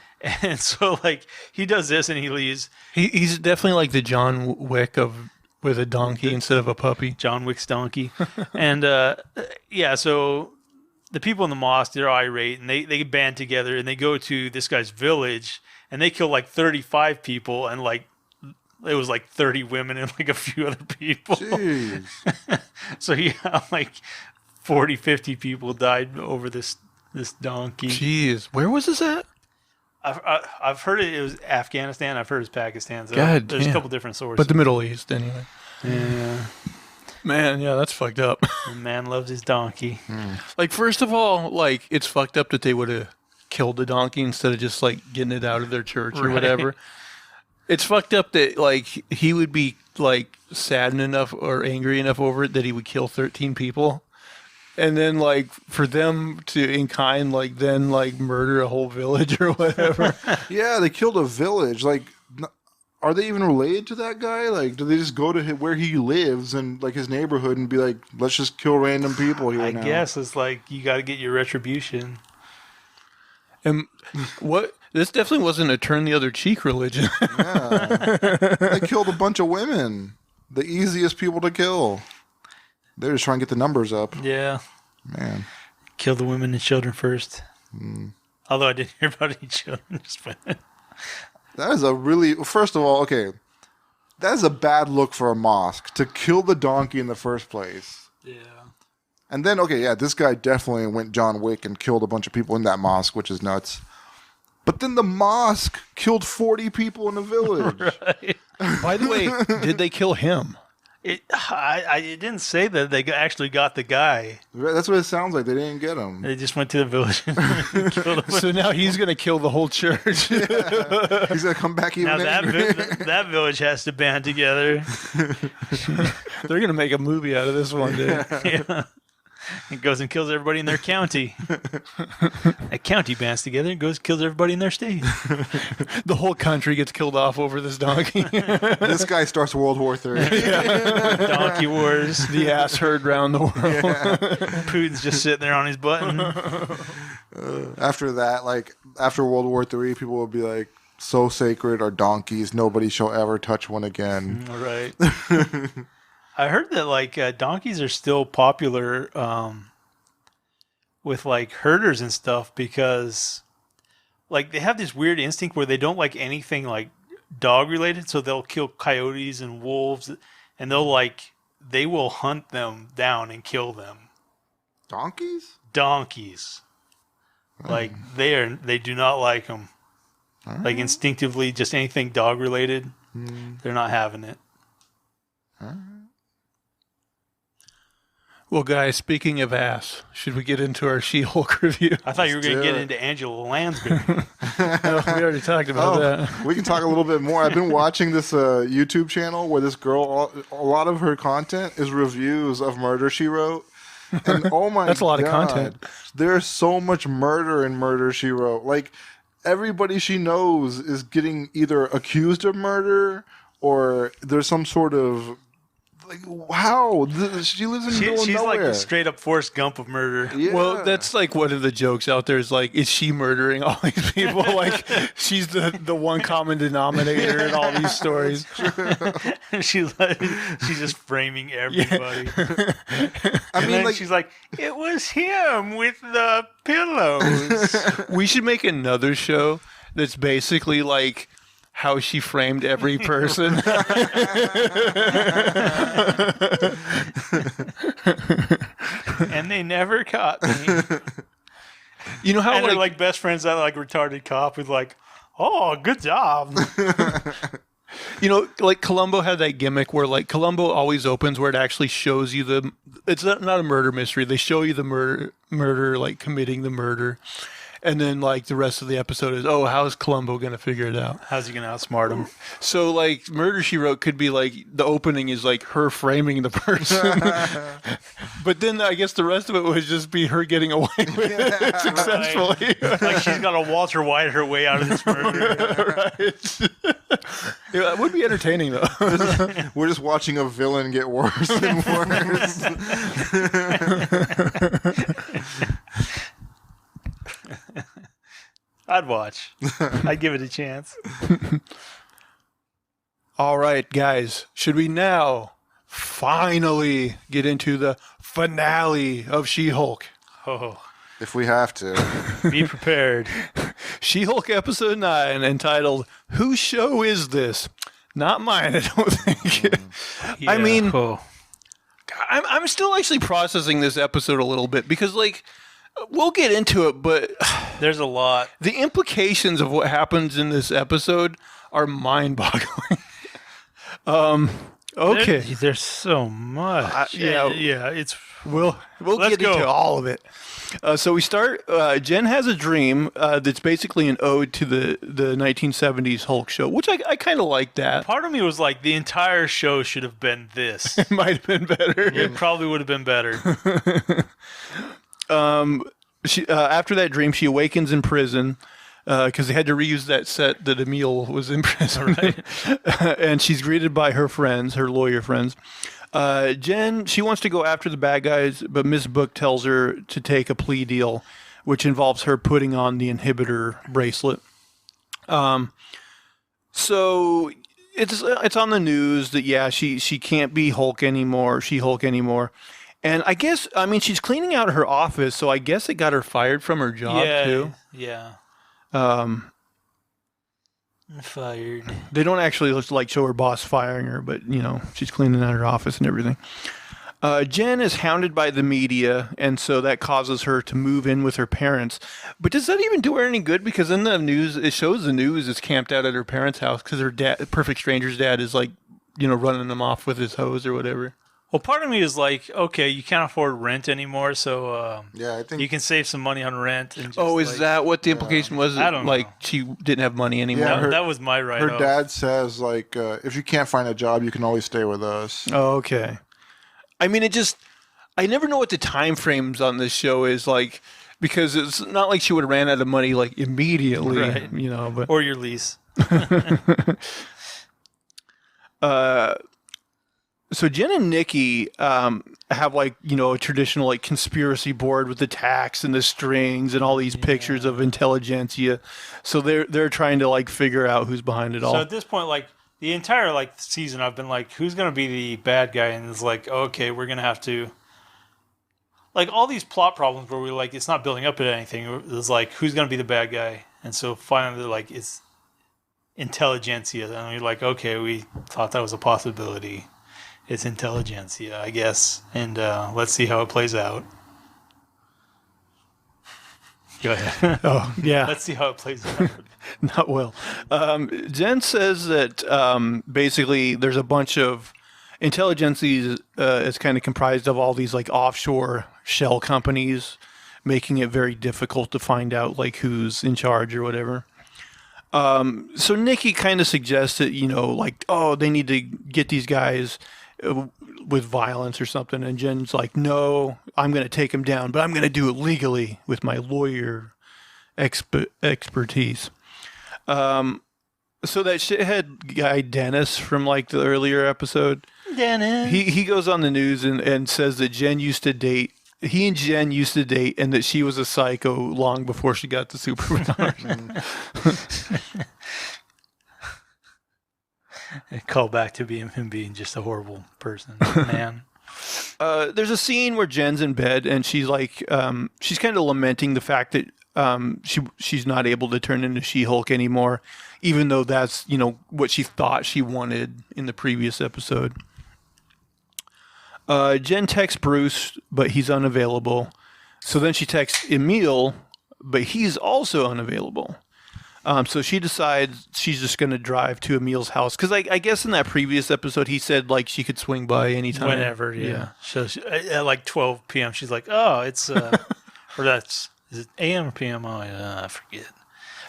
And so like he does this and he leaves.
He's definitely like the John Wick with a donkey instead of a puppy.
John Wick's donkey. And yeah, so the people in the mosque, they're irate, and they band together, and they go to this guy's village, and they kill like 35 people, and like it was like 30 women and like a few other people.
Jeez.
So yeah, like 40, 50 people died over this donkey.
Jeez, where was this at?
I've heard it was Afghanistan. I've heard it's Pakistan. So
God
there's
damn.
a couple different sources.
But the Middle East, anyway.
Yeah.
Man, yeah, that's fucked up.
The man loves his donkey.
Like, first of all, like, it's fucked up that they would have killed the donkey instead of just, like, getting it out of their church or
Right.
whatever. It's fucked up that, like, he would be, like, saddened enough or angry enough over it that he would kill 13 people. And then, like, for them to, in kind, like, then, like, murder a whole village or whatever.
Yeah, they killed a village. Like, are they even related to that guy? Like, do they just go to where he lives and, like, his neighborhood and be like, let's just kill random people here
I
now?
guess it's like you got to get your retribution.
And what? This definitely wasn't a turn the other cheek religion.
Yeah. They killed a bunch of women. The easiest people to kill. They're just trying to get the numbers up.
Yeah.
Man.
Kill the women and children first. Although I didn't hear about any children. Just
That is a really... First of all, okay. That is a bad look for a mosque. To kill the donkey in the first place.
yeah.
And then, okay, yeah, this guy definitely went John Wick and killed a bunch of people in that mosque, which is nuts. But then the mosque killed 40 people in the village.
Right.
By the way, did they kill him?
It didn't say that they actually got the guy.
That's what it sounds like. They didn't get him.
They just went to the village and killed him.
So now he's going to kill the whole church.
He's going to come back even
Now that
angry.
that village has to band together.
They're going to make a movie out of this one day.
Yeah. It goes and kills everybody in their county. That county bands together and goes and kills everybody in their state.
The whole country gets killed off over this donkey.
This guy starts World War III.
Donkey wars.
The ass herd round the world.
Putin's just sitting there on his button.
After that, like, after World War III, people will be like, so sacred are donkeys. Nobody shall ever touch one again.
All right. I heard that like donkeys are still popular with like herders and stuff because like they have this weird instinct where they don't like anything like dog related, so they'll kill coyotes and wolves, and they will hunt them down and kill them.
Donkeys?
Donkeys, like they do not like them. Like instinctively, just anything dog related, they're not having it.
Well, guys, speaking of ass, should we get into our She-Hulk review?
I thought you were going to
do
get
it.
into Angela Lansbury.
No, we already talked about that.
We can talk a little bit more. I've been watching this YouTube channel where this girl, a lot of her content is reviews of Murder, She Wrote. And oh my god.
That's a lot of content.
There's so much murder in Murder, She Wrote. Like, everybody she knows is getting either accused of murder or there's some sort of... Like, how? She lives in the middle of
She's like
nowhere.
a straight up Forrest Gump of murder.
Yeah.
Well, that's like one of the jokes out there is like, is she murdering all these people? Like, she's the one common denominator in all these stories.
she's just framing everybody.
I mean, like,
she's like, it was him with the pillows.
We should make another show that's basically like how she framed every person.
And they never caught me.
You know how
And they're like best friends, that like retarded cop who's like, oh, good job.
you know, like Columbo had that gimmick where like Columbo always opens where it actually shows you it's not a murder mystery. They show you the murder, like committing the murder. And then, like, the rest of the episode is, oh, how is Columbo going to figure it out?
How's he going to outsmart him?
So, like, Murder, She Wrote could be, like, the opening is, like, her framing the person. But then I guess the rest of it would just be her getting away with it successfully.
Like she's got to Walter White her way out of this murder.
Right. Yeah, it would be entertaining, though.
we're just watching a villain get worse and worse.
I'd watch. I'd give it a chance.
All right, guys. Should we now finally get into the finale of She-Hulk?
Oh,
if we have to.
Be prepared.
She-Hulk episode 9, entitled "Whose Show Is This?" Not mine, I don't think. I mean,
cool.
I'm still actually processing this episode a little bit because, like, we'll get into it, but
There's a lot.
the implications of what happens in this episode are mind-boggling. Okay.
There's so much.
Yeah.
It's
We'll
Let's
get into
go.
all of it. So we start. Jen has a dream that's basically an ode to the 1970s Hulk show, which I kind of like that.
part of me was like, the entire show should have been this.
It might have been better.
It probably would have been better.
She after that dream, she awakens in prison because they had to reuse that set that Emil was in prison. Right? And she's greeted by her friends, her lawyer friends. Jen, she wants to go after the bad guys, but Miss Book tells her to take a plea deal, which involves her putting on the inhibitor bracelet. So it's on the news that she can't be Hulk anymore, She-Hulk anymore. And I guess she's cleaning out her office, so I guess it got her fired from her job too.
Yeah. Fired.
They don't actually show her boss firing her, but she's cleaning out her office and everything. Jen is hounded by the media, and so that causes her to move in with her parents. But does that even do her any good? Because in the news, it shows the news is camped out at her parents' house because her dad, Perfect Stranger's dad, is running them off with his hose or whatever.
Well, part of me is like, okay, you can't afford rent anymore, so
I think
you can save some money on rent. And just,
is that what the implication was?
I don't know.
She didn't have money anymore.
Yeah,
that was my write-off.
her dad says if you can't find a job, you can always stay with us.
Oh, okay. I never know what the time frames on this show is like, because it's not like she would have ran out of money immediately,
Right.
But
Or your lease.
So Jen and Nikki have a traditional conspiracy board with the tacks and the strings and all these pictures of intelligentsia. So they're trying to figure out who's behind it all.
So at this point, the entire season, I've been like, who's going to be the bad guy? And it's like, okay, we're going to have to all these plot problems where we it's not building up to anything. It's like, who's going to be the bad guy? And so finally, it's intelligentsia. And we're like, okay, we thought that was a possibility. It's intelligentsia, I guess. And let's see how it plays out. Go ahead.
Oh, yeah.
Let's see how it plays out.
Not well. Jen says that basically there's a bunch of intelligentsia is kind of comprised of all these offshore shell companies, making it very difficult to find out who's in charge or whatever. So Nikki kind of suggests that, they need to get these guys with violence or something. And Jen's like, no, I'm going to take them down, but I'm going to do it legally with my lawyer expertise. So that shithead guy, Dennis, from the earlier episode,
Dennis.
he goes on the news and says that he and Jen used to date and that she was a psycho long before she got the superpowers.
Call back to him being just a horrible person, man.
There's a scene where Jen's in bed and she's she's kind of lamenting the fact that she's not able to turn into She-Hulk anymore, even though that's what she thought she wanted in the previous episode. Jen texts Bruce, but he's unavailable. So then she texts Emil, but he's also unavailable. So she decides she's just going to drive to Emil's house. Because I guess in that previous episode, he said she could swing by anytime.
Whenever, yeah. So at 12 p.m., she's like, oh, it's, or is it a.m. or p.m.? Oh, yeah, I forget.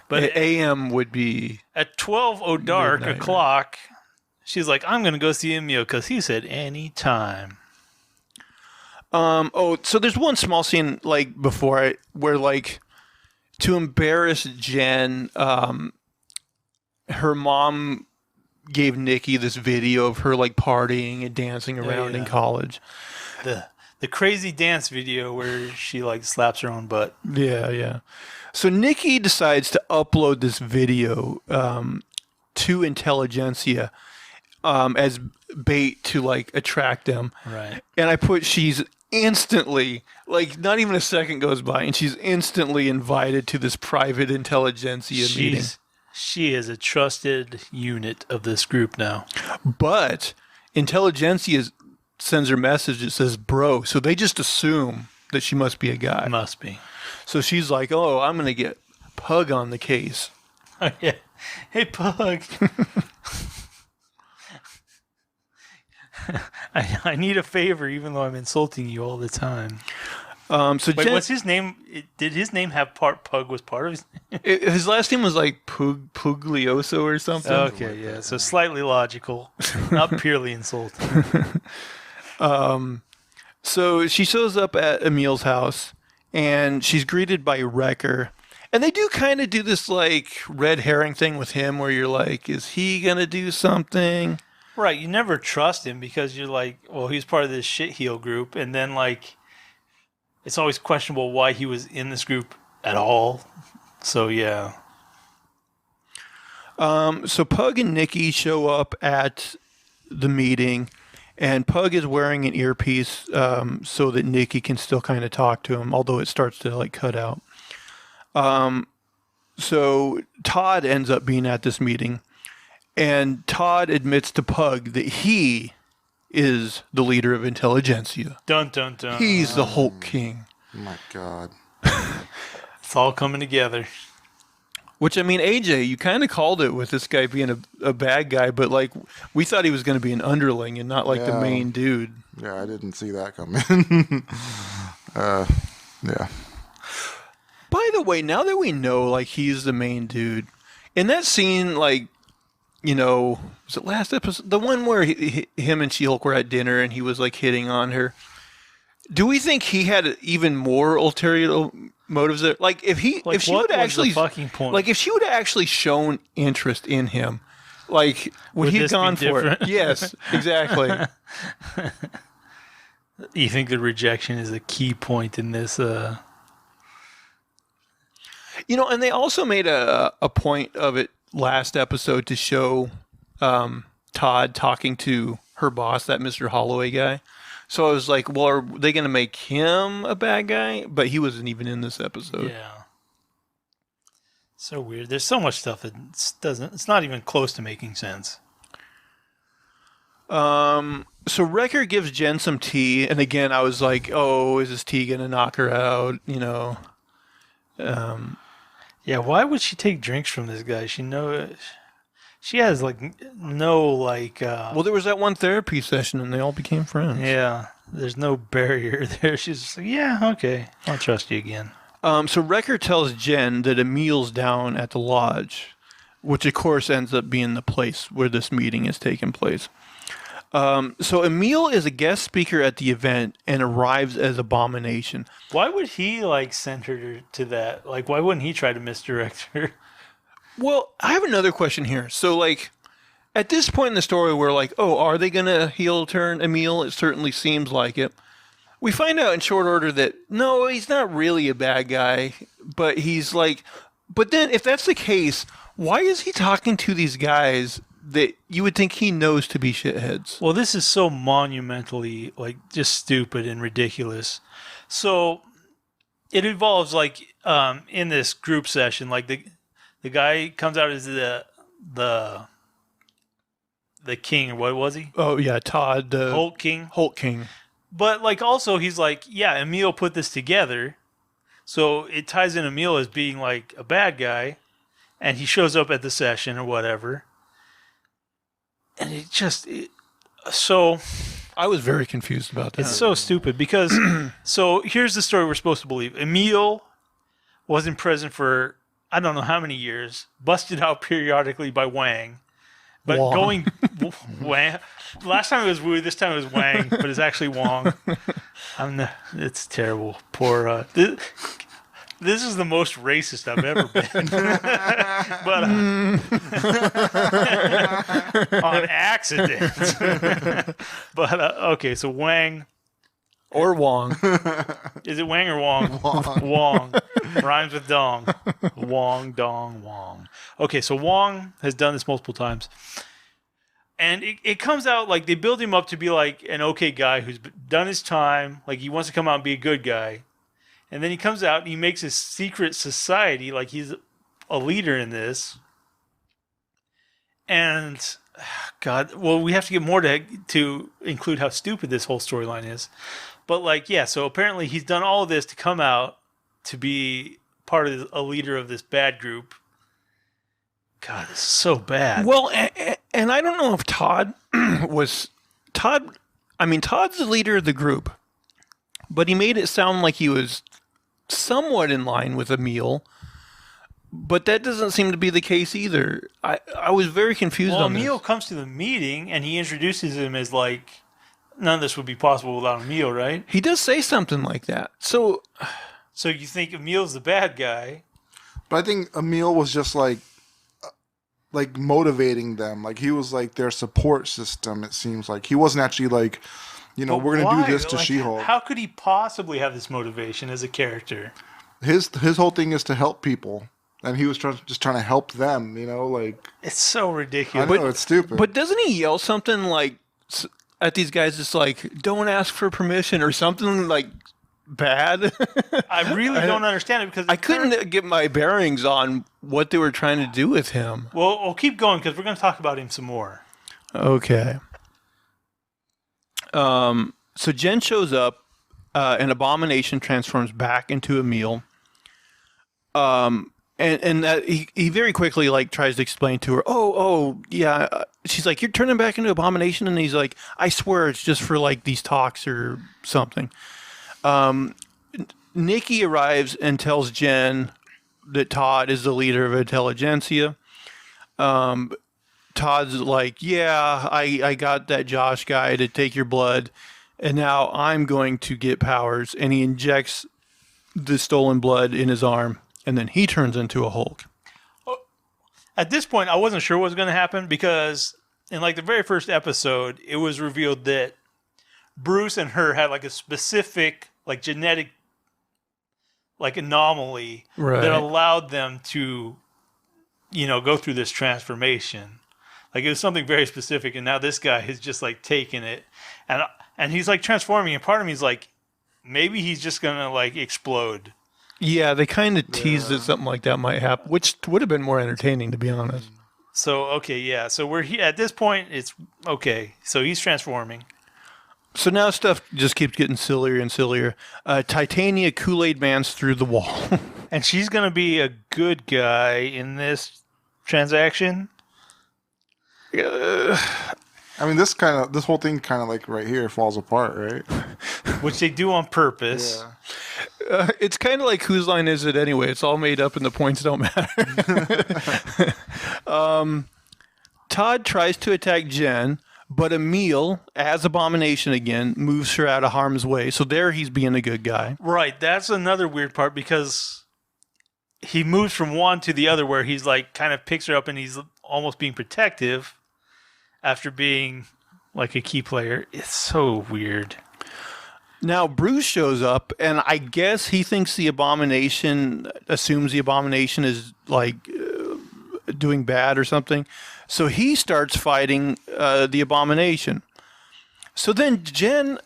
But
a.m. would be
at 12 dark o'clock, she's like, I'm going to go see Emil because he said anytime.
So there's one small scene before where to embarrass Jen, her mom gave Nikki this video of her partying and dancing around in college.
The crazy dance video where she slaps her own butt.
Yeah. So Nikki decides to upload this video to intelligentsia as bait to attract them.
Right.
And I put she's instantly, like not even a second goes by, and she's instantly invited to this private intelligentsia meeting.
She is a trusted unit of this group now.
But intelligentsia sends her message that says bro, so they just assume that she must be a guy.
Must be.
So she's like, oh, I'm going to get Pug on the case.
Oh, yeah. Hey, Pug. I need a favor, even though I'm insulting you all the time.
So
wait, what's his name? Did his name have Pug was part of his name?
His last name was like Puglioso or something.
Okay, yeah. So slightly logical, not purely insulting.
So she shows up at Emil's house, and she's greeted by Wrecker. And they do kind of do this like red herring thing with him where you're like, is he going to do something?
Right. You never trust him because you're like, well, he's part of this shitheel group. And then like, it's always questionable why he was in this group at all. So, yeah.
So Pug and Nikki show up at the meeting, and Pug is wearing an earpiece so that Nikki can still kind of talk to him, although it starts to like cut out. So Todd ends up being at this meeting, and Todd admits to Pug that he is the leader of intelligentsia.
Dun, dun, dun.
He's the Hulk King.
Oh my God.
It's all coming together.
Which, I mean, AJ, you kind of called it with this guy being a bad guy, but like we thought he was going to be an underling and not like the main dude.
Yeah, I didn't see that coming. Yeah.
By the way, now that we know like he's the main dude, in that scene, like, you know, was it last episode? The one where him and She-Hulk were at dinner and he was like hitting on her. Do we think he had even more ulterior motives there? Like if she would actually,
fucking point?
like if she would have actually shown interest in him, like would he have gone for it? Yes, exactly.
You think the rejection is a key point in this?
You know, and they also made a point of it last episode to show Todd talking to her boss, that Mr. Holloway guy. So I was like, well, are they going to make him a bad guy? But he wasn't even in this episode.
Yeah. So weird. There's so much stuff that it's not even close to making sense.
So Wrecker gives Jen some tea. And again, I was like, oh, is this tea going to knock her out? You know?
Yeah, why would she take drinks from this guy? She has like no like.
Well, there was that one therapy session, and they all became friends.
Yeah, there's no barrier there. She's just like, yeah, okay, I'll trust you again.
So Wrecker tells Jen that Emil's down at the lodge, which of course ends up being the place where this meeting is taking place. So Emil is a guest speaker at the event and arrives as Abomination.
Why would he like send her to that? Like, why wouldn't he try to misdirect her?
Well, I have another question here. So, like, at this point in the story, we're like, oh, are they going to heel turn Emil? It certainly seems like it. We find out in short order that, no, he's not really a bad guy, but he's like, but then if that's the case, why is he talking to these guys that you would think he knows to be shitheads?
Well, this is so monumentally, like, just stupid and ridiculous. So, it involves, like, in this group session, like, the guy comes out as the king, or what was he?
Oh, yeah, Todd. The
Hulk King.
Hulk King.
But, like, also, he's like, yeah, Emil put this together. So, it ties in Emil as being, like, a bad guy. And he shows up at the session or whatever. And so...
I was very confused about that.
It's so stupid because... So, here's the story we're supposed to believe. Emil was in prison for... I don't know how many years, busted out periodically by Wang. But
Wong.
Wang. Last time it was Wu, this time it was Wang, but it's actually Wong. It's terrible. Poor. This is the most racist I've ever been. But on accident. But okay, so Wang.
Or Wong.
Is it Wang or Wong? Wong. Rhymes with dong. Wong, dong, Wong. Okay, so Wong has done this multiple times. And it comes out like they build him up to be like an okay guy who's done his time. Like he wants to come out and be a good guy. And then he comes out and he makes his secret society. Like he's a leader in this. And God, well, we have to get more to include how stupid this whole storyline is. But like, yeah, so apparently he's done all of this to come out to be part of a leader of this bad group. God, this is so bad.
Well, and I don't know if Todd was Todd. I mean, Todd's the leader of the group, but he made it sound like he was somewhat in line with Emil. But that doesn't seem to be the case either. I was very confused on
Emil
this.
comes to the meeting and he introduces him as like, none of this would be possible without Emil, right?
He does say something like that. So
you think Emil's the bad guy?
But I think Emil was just like motivating them. Like he was like their support system. It seems like he wasn't actually like, we're going to do this to She-Hulk.
How could he possibly have this motivation as a character?
His whole thing is to help people, and he was just trying to help them. Like
It's so ridiculous.
I know it's stupid.
But doesn't he yell something like at these guys? It's like, don't ask for permission or something like bad.
I really don't understand it because
I couldn't get my bearings on what they were trying to do with him.
Well, we'll keep going because we're going to talk about him some more.
Okay. So Jen shows up. An Abomination transforms back into Emil. And that he very quickly like tries to explain to her, oh yeah. She's like, you're turning back into Abomination, and he's like, I swear it's just for like these talks or something. Nikki arrives and tells Jen that Todd is the leader of Intelligentsia. Todd's like, yeah, I got that Josh guy to take your blood, and now I'm going to get powers. And he injects the stolen blood in his arm, and then he turns into a Hulk.
At this point, I wasn't sure what was going to happen because in like the very first episode, it was revealed that Bruce and her had like a specific like genetic like anomaly that allowed them to, go through this transformation. Like it was something very specific, and now this guy has just like taken it, and he's like transforming. And part of me is like, maybe he's just gonna like explode.
Yeah, they kind of teased that something like that might happen, which would have been more entertaining, to be honest.
So okay, yeah. So we're at this point. It's okay. So he's transforming.
So now stuff just keeps getting sillier and sillier. Titania Kool-Aid Man's through the wall.
And she's going to be a good guy in this transaction.
I mean, this whole thing kind of like right here falls apart, right?
Which they do on purpose.
Yeah.
It's kind of like whose line is it anyway? It's all made up and the points don't matter. Todd tries to attack Jen, but Emil, as Abomination again, moves her out of harm's way. So there he's being a good guy.
Right. That's another weird part because he moves from one to the other where he's like kind of picks her up and he's almost being protective after being like a key player. It's so weird.
Now Bruce shows up, and I guess he thinks the Abomination, assumes the Abomination is like doing bad or something. So he starts fighting the Abomination. So then Jen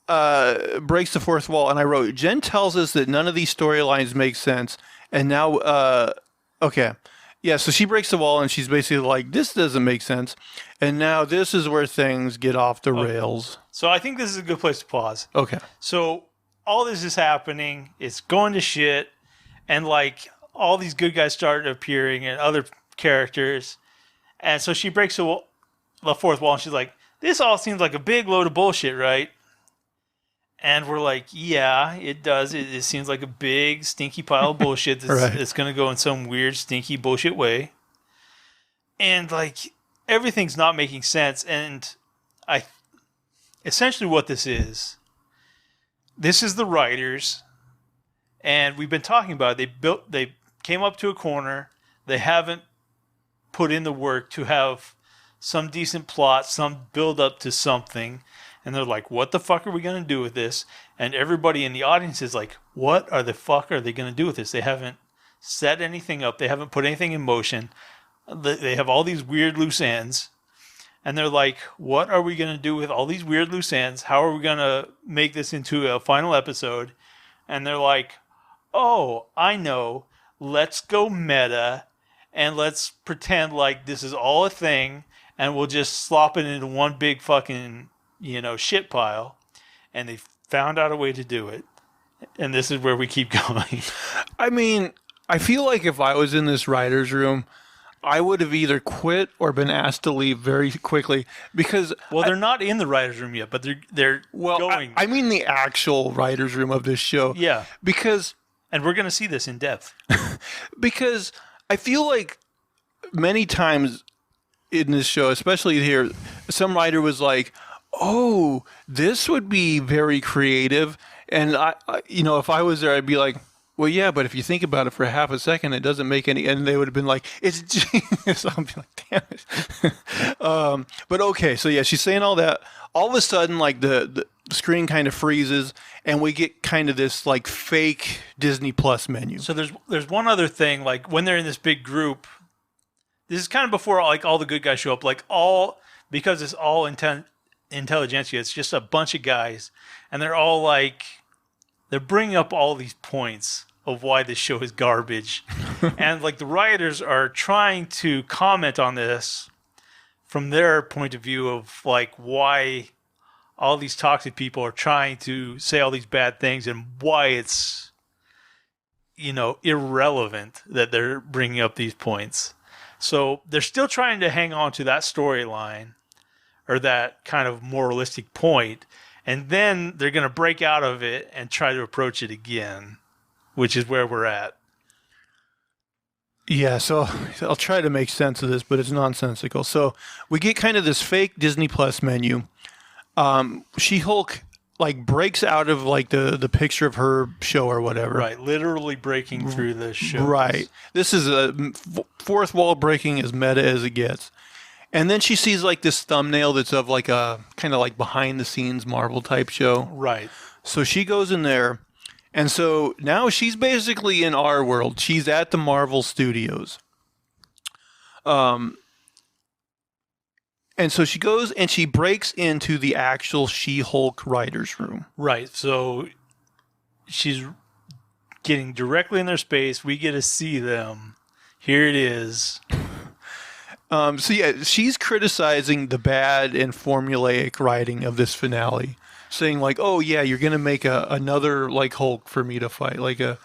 breaks the fourth wall, and I wrote, Jen tells us that none of these storylines make sense. And now, okay. Yeah, so she breaks the wall, and she's basically like, this doesn't make sense. And now this is where things get off the rails.
So I think this is a good place to pause.
Okay.
So all this is happening. It's going to shit. And like all these good guys start appearing and other characters. And so she breaks the fourth wall and she's like, this all seems like a big load of bullshit, right? And we're like, yeah, it does. It seems like a big, stinky pile of bullshit that's going to go in some weird, stinky bullshit way. And like, everything's not making sense. And essentially what this is the writers. And we've been talking about it. They came up to a corner. They haven't put in the work to have some decent plot, some build up to something. And they're like, what the fuck are we going to do with this? And everybody in the audience is like, what the fuck are they going to do with this? They haven't set anything up. They haven't put anything in motion. They have all these weird loose ends. And they're like, what are we going to do with all these weird loose ends? How are we going to make this into a final episode? And they're like, oh, I know. Let's go meta and let's pretend like this is all a thing and we'll just slop it into one big fucking, shit pile. And they found out a way to do it. And this is where we keep going.
I mean, I feel like if I was in this writer's room, I would have either quit or been asked to leave very quickly because...
Well, they're not in the writer's room yet, but they're going.
I mean the actual writer's room of this show.
Yeah.
Because...
And we're going to see this in depth.
Because I feel like many times in this show, especially here, some writer was like, oh, this would be very creative. And, if I was there, I'd be like... Well, yeah, but if you think about it for half a second, it doesn't make any... And they would have been like, it's genius. I'll be like, damn it. But okay, so yeah, she's saying all that. All of a sudden, like, the screen kind of freezes, and we get kind of this, like, fake Disney Plus menu.
So there's one other thing, like, when they're in this big group, this is kind of before, like, all the good guys show up. Like, because it's all intelligentsia, it's just a bunch of guys, and they're all, like... They're bringing up all these points of why this show is garbage. And like the writers are trying to comment on this from their point of view of like why all these toxic people are trying to say all these bad things and why it's, irrelevant that they're bringing up these points. So they're still trying to hang on to that storyline or that kind of moralistic point. And then they're going to break out of it and try to approach it again, which is where we're at.
Yeah, so I'll try to make sense of this, but it's nonsensical. So we get kind of this fake Disney Plus menu. She-Hulk like breaks out of like the picture of her show or whatever.
Right, literally breaking through the show.
Right. This is a fourth wall breaking as meta as it gets. And then she sees like this thumbnail that's of like a kind of like behind the scenes Marvel type show.
Right.
So she goes in there. And so now she's basically in our world. She's at the Marvel Studios. And so she goes and she breaks into the actual She-Hulk writer's room.
Right. So she's getting directly in their space. We get to see them. Here it is.
So yeah, she's criticizing the bad and formulaic writing of this finale, saying like, "Oh yeah, you're gonna make another like Hulk for me to fight, like a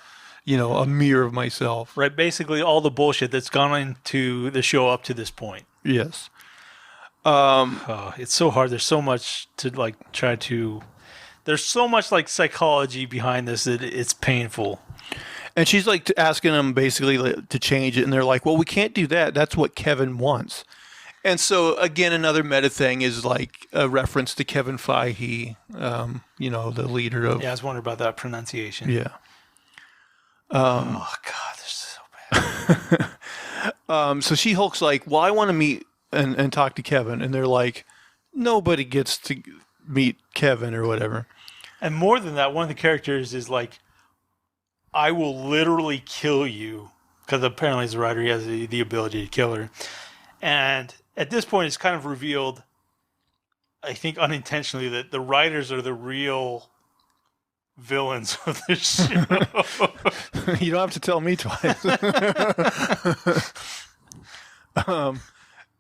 mirror of myself."
Right, basically all the bullshit that's gone into the show up to this point.
Yes.
It's so hard. There's so much to like try to. There's so much like psychology behind this that it's painful.
And she's like asking them basically to change it. And they're like, well, we can't do that. That's what Kevin wants. And so, again, another meta thing is like a reference to Kevin Feige, the leader of...
Yeah, I was wondering about that pronunciation.
Yeah.
Oh, God, this is so bad.
So She-Hulk's like, well, I want to meet and talk to Kevin. And they're like, nobody gets to meet Kevin or whatever.
And more than that, one of the characters is like, I will literally kill you, because apparently as a writer he has the ability to kill her. And at this point it's kind of revealed, I think unintentionally, that the writers are the real villains of the show.
You don't have to tell me twice.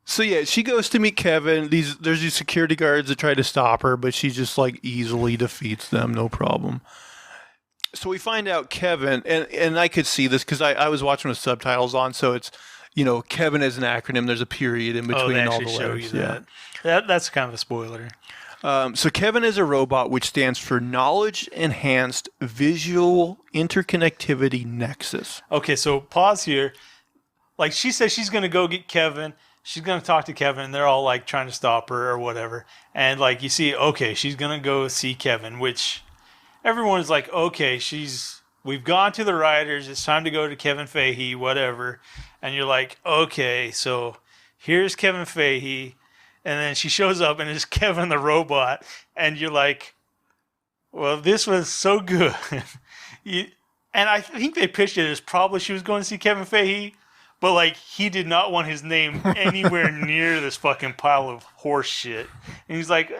So yeah, she goes to meet Kevin. There's these security guards that try to stop her, but she just like easily defeats them, no problem. So we find out Kevin, and I could see this because I was watching with subtitles on, so it's, Kevin is an acronym. There's a period in between all the letters.
Yeah. That's kind of a spoiler.
So Kevin is a robot, which stands for Knowledge Enhanced Visual Interconnectivity Nexus.
Okay, so pause here. Like she says she's going to go get Kevin. She's going to talk to Kevin, and they're all like trying to stop her or whatever. And like you see, okay, she's going to go see Kevin, which... Everyone's like, okay, we've gone to the writers. It's time to go to Kevin Feige, whatever. And you're like, okay, so here's Kevin Feige. And then she shows up and it's Kevin the robot. And you're like, well, this was so good. And I think they pitched it as probably she was going to see Kevin Feige. But, like, he did not want his name anywhere near this fucking pile of horse shit. And he's like,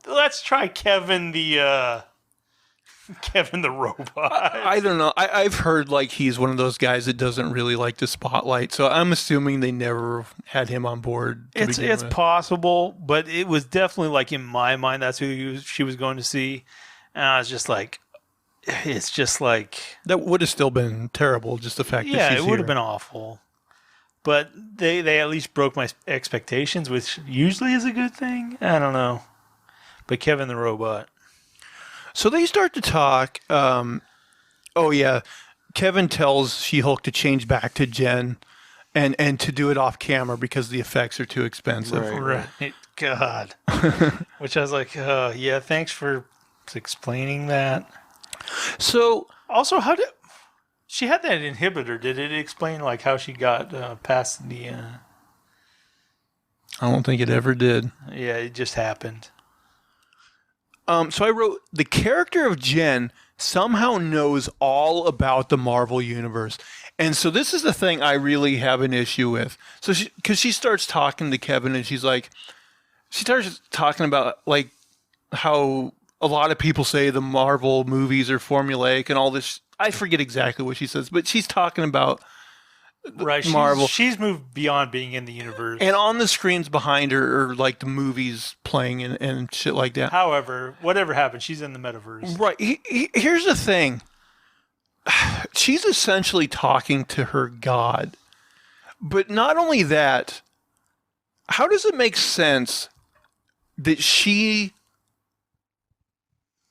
let's try Kevin the robot.
I don't know. I've heard like he's one of those guys that doesn't really like the spotlight, so I'm assuming they never had him on board.
It's possible, but it was definitely like in my mind that's who she was going to see, and I was just like, it's just like
that would have still been terrible. Just the fact that
yeah,
she's
it would have been awful. But they at least broke my expectations, which usually is a good thing. I don't know, but Kevin the robot.
So they start to talk. Oh yeah, Kevin tells She-Hulk to change back to Jen, and to do it off camera because the effects are too expensive.
Right. God. Which I was like, yeah, thanks for explaining that.
So
also, how did she had that inhibitor? Did it explain like how she got past the?
I don't think it ever did.
Yeah, it just happened.
So I wrote, the character of Jen somehow knows all about the Marvel Universe. And so this is the thing I really have an issue with. So because she starts talking to Kevin and she starts talking about like how a lot of people say the Marvel movies are formulaic and all this. I forget exactly what she says, but she's talking about
right,
Marvel.
She's moved beyond being in the universe.
And on the screens behind her are like the movies playing and shit like that.
However, whatever happened, she's in the metaverse.
Right. Here's the thing. She's essentially talking to her God. But not only that, how does it make sense that she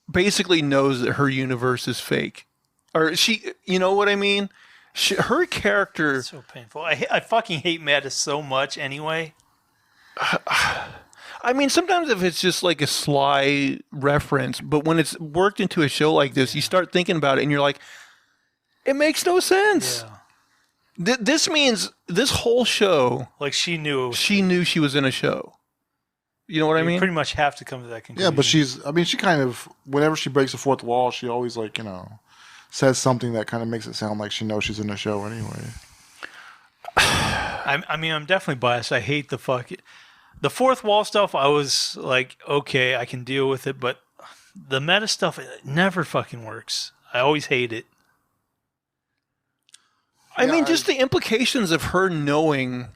basically knows that her universe is fake? Or you know what I mean? Her character...
It's so painful. I fucking hate Meta so much anyway.
I mean, sometimes if it's just like a sly reference, but when it's worked into a show like this, you start thinking about it and you're like, it makes no sense. Yeah. This means this whole show...
Like she knew
she was in a show. You know what I mean?
You pretty much have to come to that conclusion.
Yeah, but she kind of, whenever she breaks the fourth wall, she always like, says something that kind of makes it sound like she knows she's in the show anyway.
I mean, I'm definitely biased. I hate the fourth wall stuff. I was like, okay, I can deal with it, but the meta stuff, it never fucking works. I always hate it.
I mean, just the implications of her knowing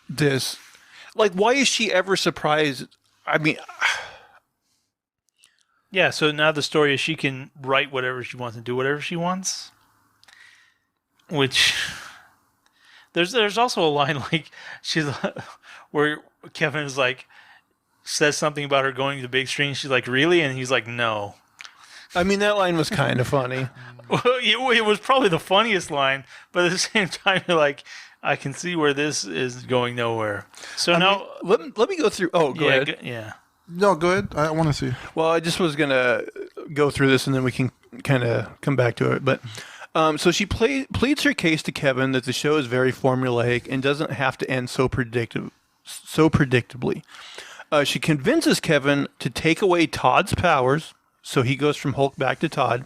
this. Like, why is she ever surprised? I mean...
Yeah, so now the story is she can write whatever she wants and do whatever she wants. Which there's also a line like where Kevin is like says something about her going to the big screen. She's like, really? And he's like, no.
I mean, that line was kind of funny.
Well, it was probably the funniest line, but at the same time, you're like, I can see where this is going nowhere. So now
let me go through. Oh, go ahead.
Yeah.
No, go ahead. I want to see.
Well, I just was gonna go through this and then we can kind of come back to it. But so she pleads her case to Kevin that the show is very formulaic and doesn't have to end so predictably. She convinces Kevin to take away Todd's powers, so he goes from Hulk back to Todd.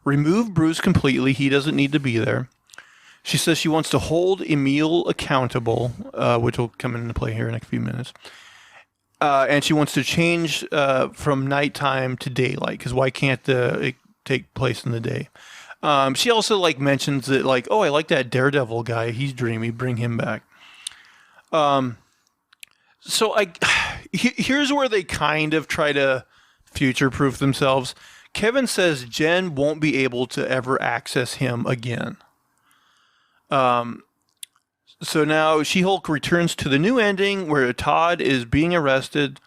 Remove Bruce completely; he doesn't need to be there. She says she wants to hold Emil accountable, which will come into play here in a few minutes. And she wants to change from nighttime to daylight, because why can't it take place in the day? She also mentions that oh, I like that Daredevil guy. He's dreamy. Bring him back. So here's where they kind of try to future-proof themselves. Kevin says Jen won't be able to ever access him again. So now She-Hulk returns to the new ending where Todd is being arrested.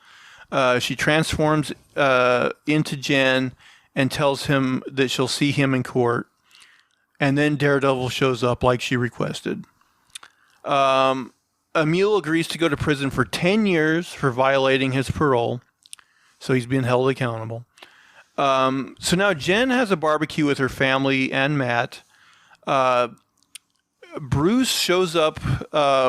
She transforms into Jen and tells him that she'll see him in court. And then Daredevil shows up like she requested. Emil agrees to go to prison for 10 years for violating his parole. So he's being held accountable. So now Jen has a barbecue with her family and Matt. Bruce shows up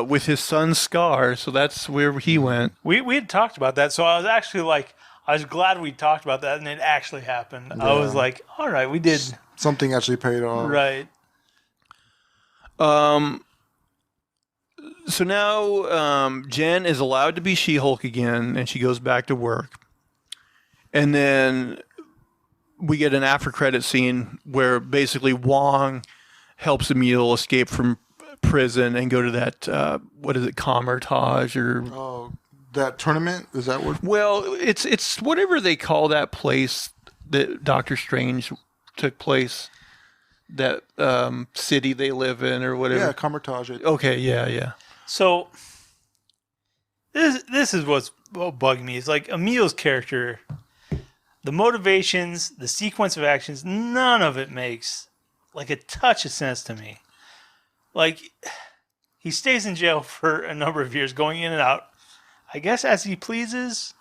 with his son Scar, so that's where he went.
We had talked about that, so I was actually I was glad we talked about that, and it actually happened. Yeah. I was like, all right, we did.
Something actually paid off.
Right.
So now Jen is allowed to be She-Hulk again, and she goes back to work. And then we get an after-credit scene where basically Wong helps Emil escape from prison and go to that, what is it, Comertage or...
Oh, that tournament? Is that what?
Well, it's whatever they call that place that Doctor Strange took place, that city they live in or whatever.
Yeah, Comertage.
Okay, yeah.
So this is what bugged me. It's like Emil's character, the motivations, the sequence of actions, none of it makes like a touch of sense to me. Like, he stays in jail for a number of years, going in and out, I guess as he pleases.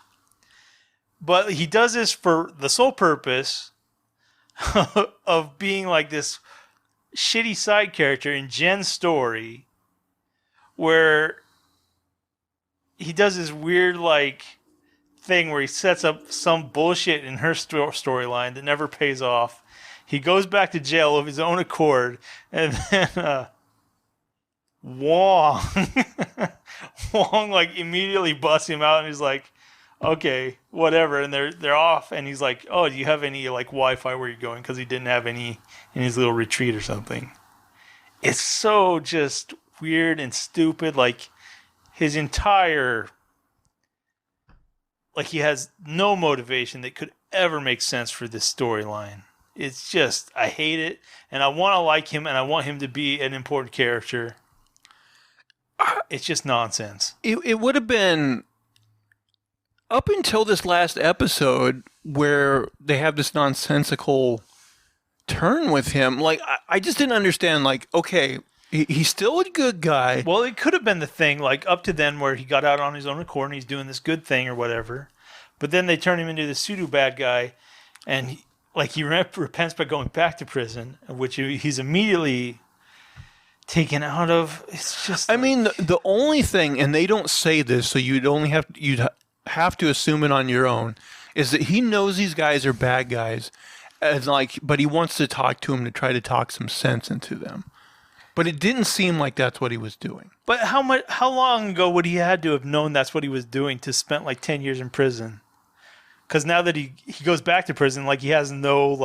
But he does this for the sole purpose of being like this shitty side character in Jen's story, where he does this weird like thing where he sets up some bullshit in her storyline that never pays off. He goes back to jail of his own accord, and then Wong like immediately busts him out, and he's like, okay, whatever, and they're off, and he's like, oh, do you have any like Wi-Fi where you're going? Because he didn't have any in his little retreat or something. It's so just weird and stupid. Like, his entire, like, he has no motivation that could ever make sense for this storyline. It's just, I hate it, and I want to like him, and I want him to be an important character. It's just nonsense.
It would have been up until this last episode where they have this nonsensical turn with him. Like, I just didn't understand, like, okay, he's still a good guy.
Well, it could have been the thing, like, up to then where he got out on his own accord and he's doing this good thing or whatever. But then they turn him into the pseudo bad guy, and he repents by going back to prison, which he's immediately taken out of. It's just,
I mean, the only thing, and they don't say this, so you'd have to assume it on your own, is that he knows these guys are bad guys, and but he wants to talk to them to try to talk some sense into them. But it didn't seem like that's what he was doing.
But how long ago would he had to have known that's what he was doing to spend like 10 years in prison? Because now that he goes back to prison, like, he has no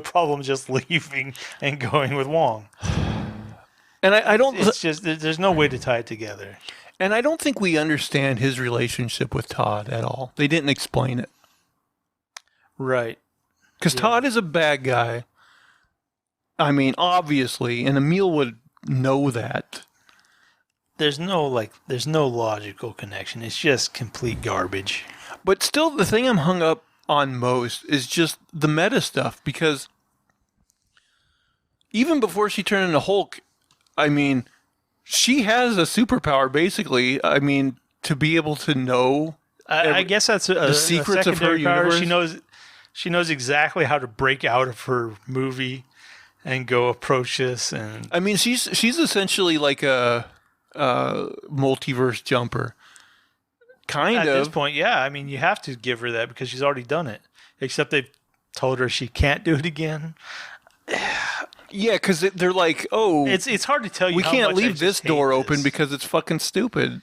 problem just leaving and going with Wong.
And I don't.
It's just, there's no way to tie it together.
And I don't think we understand his relationship with Todd at all. They didn't explain it.
Right.
Because Todd is a bad guy. I mean, obviously, and Emil would know that.
There's no logical connection. It's just complete garbage.
But still, the thing I'm hung up on most is just the meta stuff, because even before she turned into Hulk, I mean, she has a superpower, basically. I mean, to be able to know
I guess that's
the secrets of her universe.
She knows exactly how to break out of her movie and go approach this. And
I mean, she's essentially like a multiverse jumper. Kind of.
At this point, yeah. I mean, you have to give her that because she's already done it. Except they've told her she can't do it again.
Yeah, because they're like, oh,
it's hard to tell you.
We
how
can't
much
leave this door open because it's fucking stupid.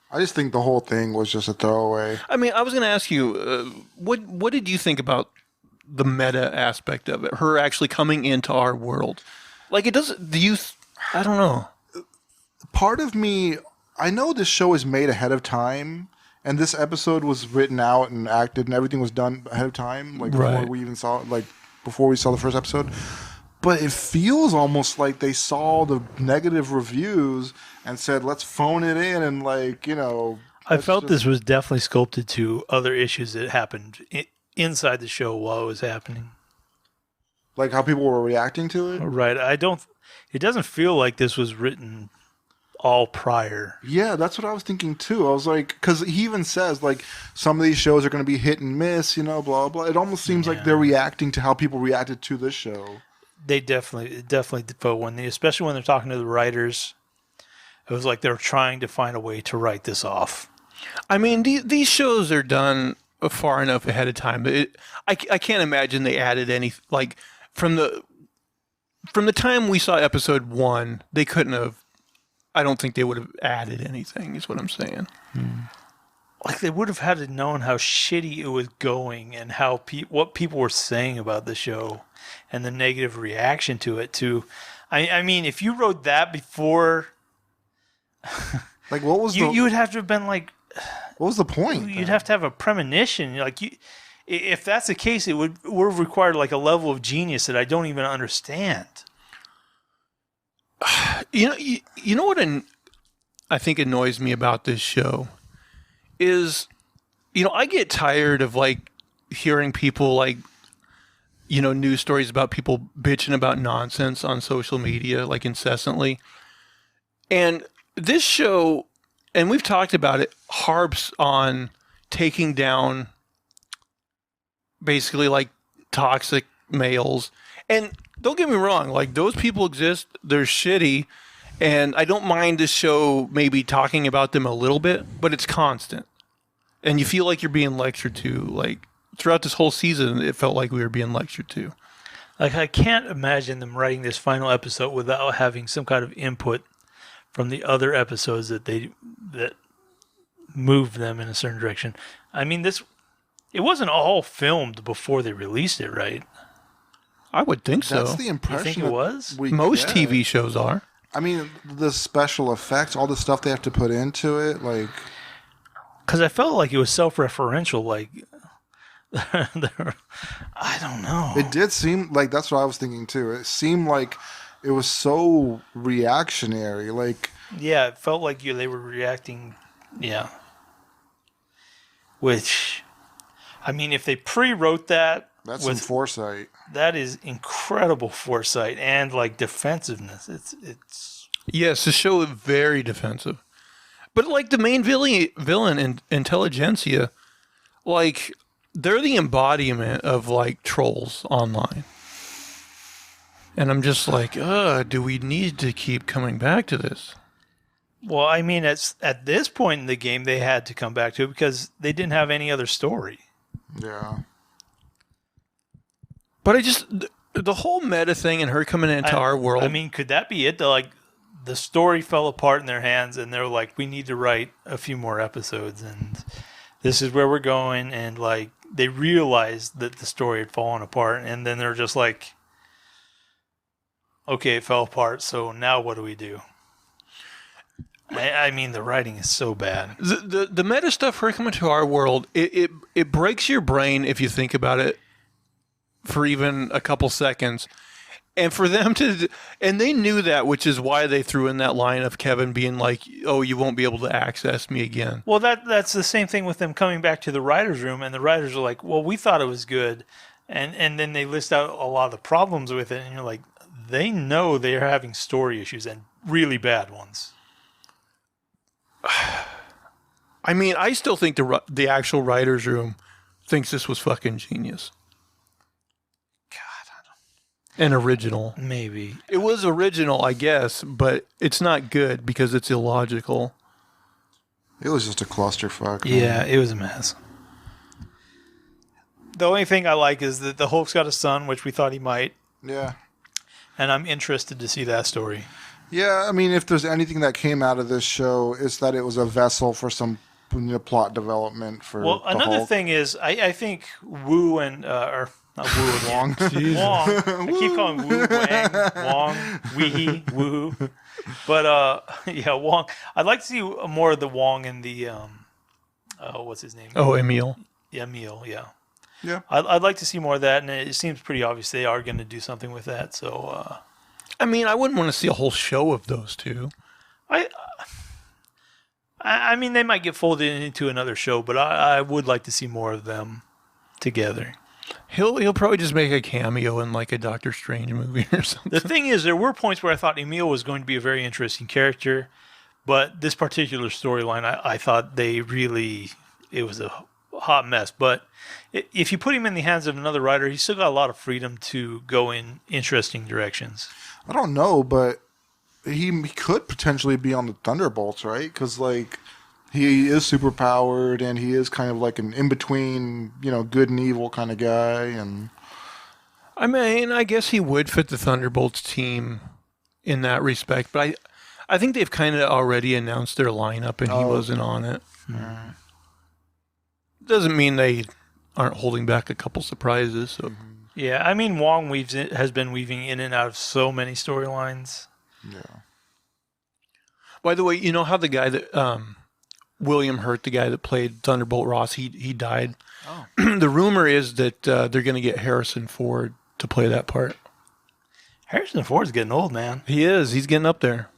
I just think the whole thing was just a throwaway.
I mean, I was going to ask you, what did you think about the meta aspect of it? Her actually coming into our world, like it doesn't. I don't know.
Part of me, I know this show is made ahead of time. And this episode was written out and acted, and everything was done ahead of time, like before we even saw, before we saw the first episode. But it feels almost like they saw the negative reviews and said, "Let's phone it in," and
I felt this was definitely sculpted to other issues that happened inside the show while it was happening.
Like how people were reacting to it.
Right. It doesn't feel like this was written all prior.
Yeah, that's what I was thinking too. I was like, because he even says like some of these shows are going to be hit and miss, blah blah. It almost seems like they're reacting to how people reacted to this show.
They definitely felt especially when they're talking to the writers, it was like they're trying to find a way to write this off.
I mean, these shows are done far enough ahead of time, but I can't imagine they added any from the time we saw episode 1, they couldn't have I don't think they would have added anything, is what I'm saying.
Like they would have had to known how shitty it was going and how what people were saying about the show and the negative reaction to it. I mean, if you wrote that before,
Like, what was
you would have to have been like,
what was the point?
you'd have to have a premonition. Like if that's the case, it would have required like a level of genius that I don't even understand.
You know what I think annoys me about this show is, I get tired of like hearing people like, news stories about people bitching about nonsense on social media like incessantly. And this show, and we've talked about it, harps on taking down basically like toxic males. And don't get me wrong, like those people exist, they're shitty. And I don't mind this show maybe talking about them a little bit, but it's constant. And you feel like you're being lectured to. Like throughout this whole season, it felt like we were being lectured to.
Like I can't imagine them writing this final episode without having some kind of input from the other episodes that moved them in a certain direction. I mean, it wasn't all filmed before they released it, right?
I would think so.
That's the impression.
You think it was?
Most TV shows are.
I mean, the special effects, all the stuff they have to put into it, like...
Because I felt like it was self-referential, like... I don't know.
It did seem like, that's what I was thinking too. It seemed like it was so reactionary, like...
Yeah, it felt like they were reacting, yeah. Which, I mean, if they pre-wrote that...
That's some foresight.
That is incredible foresight and, like, defensiveness. It's...
Yes, the show is very defensive. But, like, the main villain in Intelligentsia, like, they're the embodiment of, like, trolls online. And I'm just like, do we need to keep coming back to this?
Well, I mean, at this point in the game, they had to come back to it because they didn't have any other story.
Yeah.
But the whole meta thing and her coming into our world.
I mean, could that be it? The story fell apart in their hands and they're like, we need to write a few more episodes and this is where we're going. And like, they realized that the story had fallen apart and then they're just like, okay, it fell apart. So now what do we do? I mean, the writing is so bad.
The meta stuff, her coming to our world, it breaks your brain if you think about it for even a couple seconds. And for them and they knew that, which is why they threw in that line of Kevin being like, oh, you won't be able to access me again.
Well, that's the same thing with them coming back to the writer's room, and the writers are like, well, we thought it was good. And then they list out a lot of the problems with it, and you're like, they know they're having story issues, and really bad ones.
I mean, I still think the actual writer's room thinks this was fucking genius. And original.
Maybe.
It was original, I guess, but it's not good because it's illogical.
It was just a clusterfuck.
Yeah, it was a mess. The only thing I like is that the Hulk's got a son, which we thought he might.
Yeah.
And I'm interested to see that story.
Yeah, I mean, if there's anything that came out of this show, it's that it was a vessel for some plot development for
Well,
the
another
Hulk.
thing is, I think Wu and... not Wu and
Wong.
Wong. I keep calling Wu, Wang, Wong, Weehee, Wu. But, yeah, Wong. I'd like to see more of the Wong and the... what's his name?
Oh, Emil.
Yeah, Emil, yeah.
Yeah.
I'd like to see more of that, and it seems pretty obvious they are going to do something with that. So,
I mean, I wouldn't want to see a whole show of those two.
I mean, they might get folded into another show, but I would like to see more of them together.
He'll probably just make a cameo in like a Doctor Strange movie or something.
The thing is, there were points where I thought Emil was going to be a very interesting character, but this particular storyline, I thought it was a hot mess. But if you put him in the hands of another writer, he's still got a lot of freedom to go in interesting directions.
I don't know, but he could potentially be on the Thunderbolts, right? Because, like, he is super powered and he is kind of like an in-between, good and evil kind of guy. And
I mean, I guess he would fit the Thunderbolts team in that respect, but I think they've kind of already announced their lineup, and he wasn't on it. Doesn't mean they aren't holding back a couple surprises. So.
Yeah, I mean, Wong has been weaving in and out of so many storylines.
Yeah.
By the way, you know how the guy that William Hurt, the guy that played Thunderbolt Ross, he died.
Oh.
The rumor is that they're going to get Harrison Ford to play that part.
Harrison Ford's getting old, man.
He is. He's getting up there.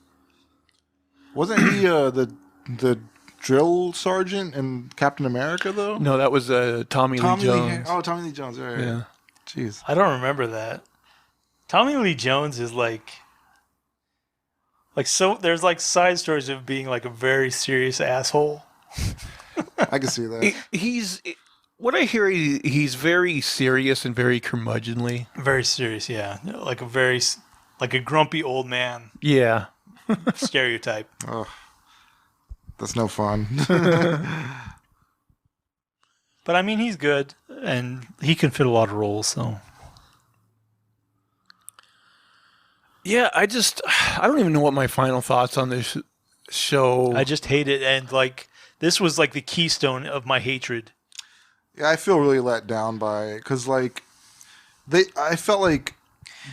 Wasn't he the drill sergeant in Captain America though?
No, that was Tommy Lee Jones.
Tommy Lee Jones. Right.
Yeah.
Jeez.
I don't remember that. Tommy Lee Jones is like so. There's like side stories of being like a very serious asshole.
I can see that.
He's what I hear. He's very serious and very curmudgeonly.
Very serious, yeah. Like a grumpy old man
Yeah.
stereotype.
Oh, that's no fun.
But I mean, he's good and he can fit a lot of roles. So
Yeah, I don't even know what my final thoughts on this show.
I just hate it, and like this was like the keystone of my hatred.
Yeah, I feel really let down by it because like I felt like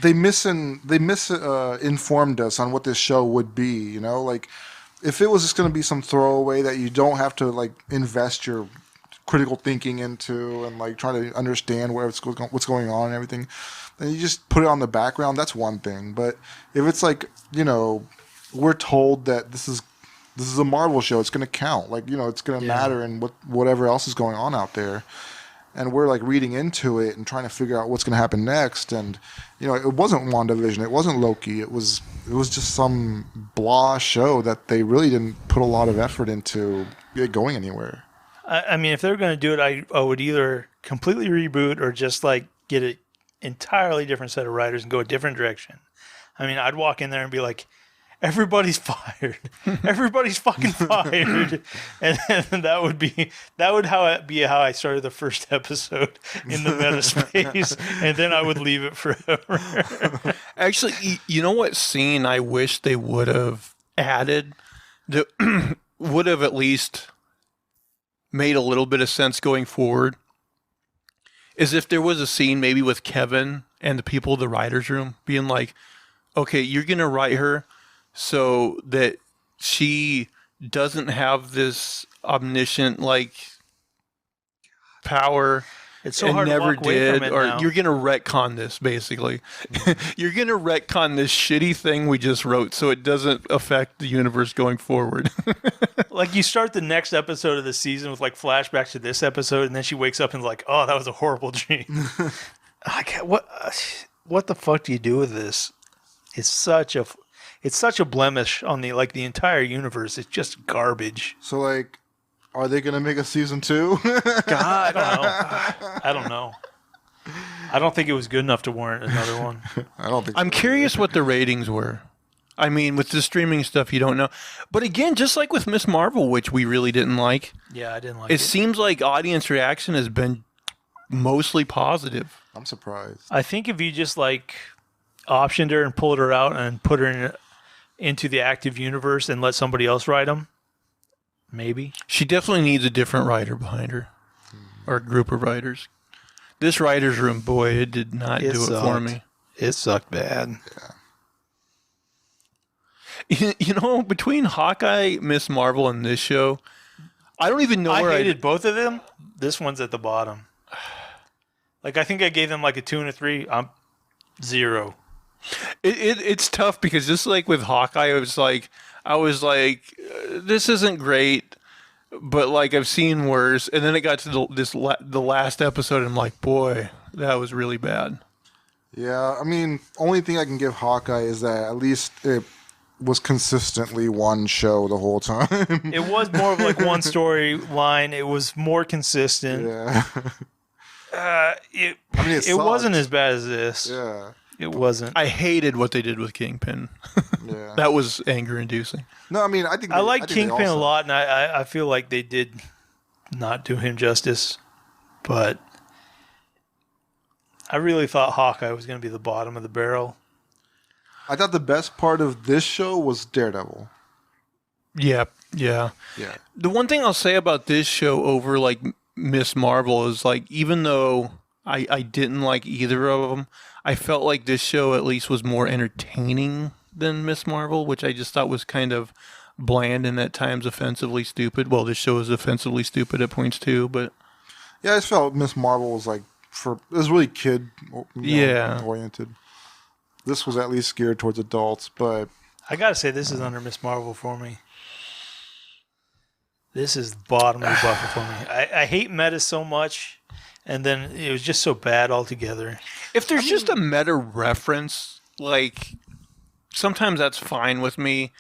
they misinformed us on what this show would be. You know, like if it was just going to be some throwaway that you don't have to like invest your critical thinking into and like trying to understand what's going on and everything, then you just put it on the background. That's one thing. But if it's like, you know, we're told that this is a Marvel show, it's going to count. Like, you know, it's going to matter in whatever else is going on out there. And we're like reading into it and trying to figure out what's going to happen next. And, you know, it wasn't WandaVision. It wasn't Loki. It was just some blah show that they really didn't put a lot of effort into it going anywhere.
I mean, if they were going to do it, I would either completely reboot or just like get an entirely different set of writers and go a different direction. I mean, I'd walk in there and be like, everybody's fired. Everybody's fucking fired. And that would be how I started the first episode in the meta space. And then I would leave it forever.
Actually, you know what scene I wish they would have added that would have at least made a little bit of sense going forward is if there was a scene maybe with Kevin and the people of the writer's room being like, okay, you're going to write her so that she doesn't have this omniscient like power.
It's so
and
hard
never
to walk away from
did,
it
or
now.
you're gonna retcon this basically. You're gonna retcon this shitty thing we just wrote, so it doesn't affect the universe going forward.
Like you start the next episode of the season with like flashbacks to this episode, and then she wakes up and is like, "Oh, that was a horrible dream." What the fuck do you do with this? It's such a blemish on the entire universe. It's just garbage.
So like, are they going to make a season 2?
God, I don't know. I don't think it was good enough to warrant another one.
I don't think
I'm curious what the ratings were. I mean, with the streaming stuff, you don't know. But again, just like with Miss Marvel, which we really didn't like,
Yeah, I didn't like
it seems like audience reaction has been mostly positive.
I'm surprised.
I think if you just like optioned her and pulled her out and put her into the active universe and let somebody else write them, maybe.
She definitely needs a different writer behind her, or a group of writers. This writer's room, boy, it did not do it for me.
It sucked bad.
You know, between Hawkeye, Miss Marvel, and this show, I don't even know where
I hated both of them. This one's at the bottom. Like, I think I gave them like a 2 and a 3. I'm 0.
It's tough because just like with Hawkeye, I was like, this isn't great, but like I've seen worse. And then it got to the last episode, and I'm like, boy, that was really bad.
Yeah, I mean, only thing I can give Hawkeye is that at least it was consistently one show the whole time.
It was more of like one storyline. It was more consistent.
Yeah.
It wasn't as bad as this.
Yeah.
It wasn't.
I hated what they did with Kingpin.
Yeah.
That was anger-inducing.
No, I mean, I think
I like Kingpin a lot, and I feel like they did not do him justice. But I really thought Hawkeye was going to be the bottom of the barrel.
I thought the best part of this show was Daredevil.
Yeah.
Yeah.
The one thing I'll say about this show over like Miss Marvel is like, even though I didn't like either of them, I felt like this show at least was more entertaining than Miss Marvel, which I just thought was kind of bland and at times offensively stupid. Well, this show is offensively stupid at points too, but
Yeah, I just felt Miss Marvel was like it was really kid oriented. This was at least geared towards adults, but
I gotta say, this is under Miss Marvel for me. This is the bottom of the bucket for me. I hate meta so much, and then it was just so bad altogether.
if there's just a meta reference, like sometimes that's fine with me.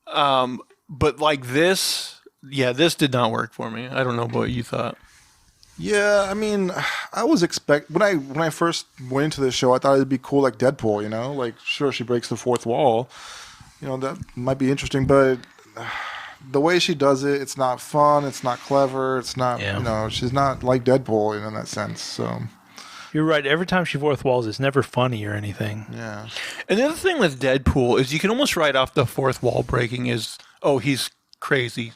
But like this, this did not work for me. I don't know what you thought.
yeah, I mean, I was when I first went into this show, I thought it'd be cool like Deadpool, you know, like sure she breaks the fourth wall, you know, that might be interesting, but the way she does it, it's not fun, it's not clever, it's not, you know, she's not like Deadpool in that sense. So
You're right. Every time she fourth walls, it's never funny or anything.
yeah.
And the other thing with Deadpool is you can almost write off the fourth wall breaking as, oh, he's crazy.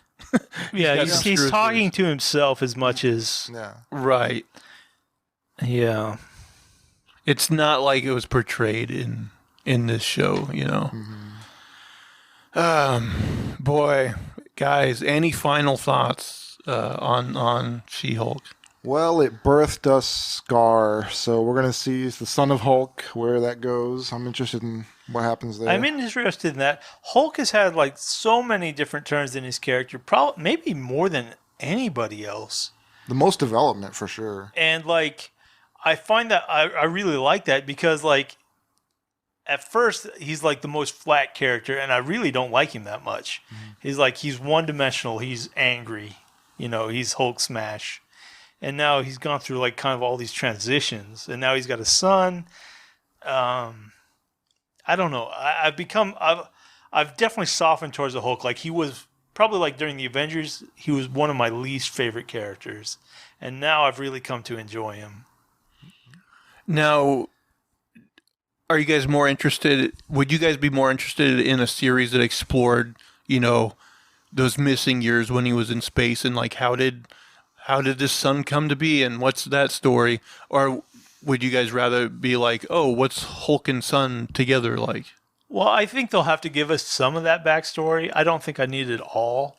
Yeah,
got
he's
some
talking to himself as much as
Yeah.
Right.
yeah.
It's not like it was portrayed in this show, you know. Boy, guys, any final thoughts on She-Hulk?
Well, it birthed us Scar, so we're gonna see the Son of Hulk, where that goes. I'm interested in what happens there.
I'm interested in that. Hulk has had like so many different turns in his character, probably maybe more than anybody else.
The most development for sure.
And like, I find that I really like that because like, at first he's like the most flat character, and I really don't like him that much. He's one dimensional. He's angry, you know. He's Hulk smash, and now he's gone through like kind of all these transitions, and now he's got a son. I don't know. I've definitely softened towards the Hulk. Like he was probably like during the Avengers, he was one of my least favorite characters, and now I've really come to enjoy him.
Now, are you guys more interested? Would you guys be more interested in a series that explored, you know, those missing years when he was in space and like how did this son come to be and what's that story? Or would you guys rather be like, oh, what's Hulk and son together like?
Well, I think they'll have to give us some of that backstory. I don't think I need it all.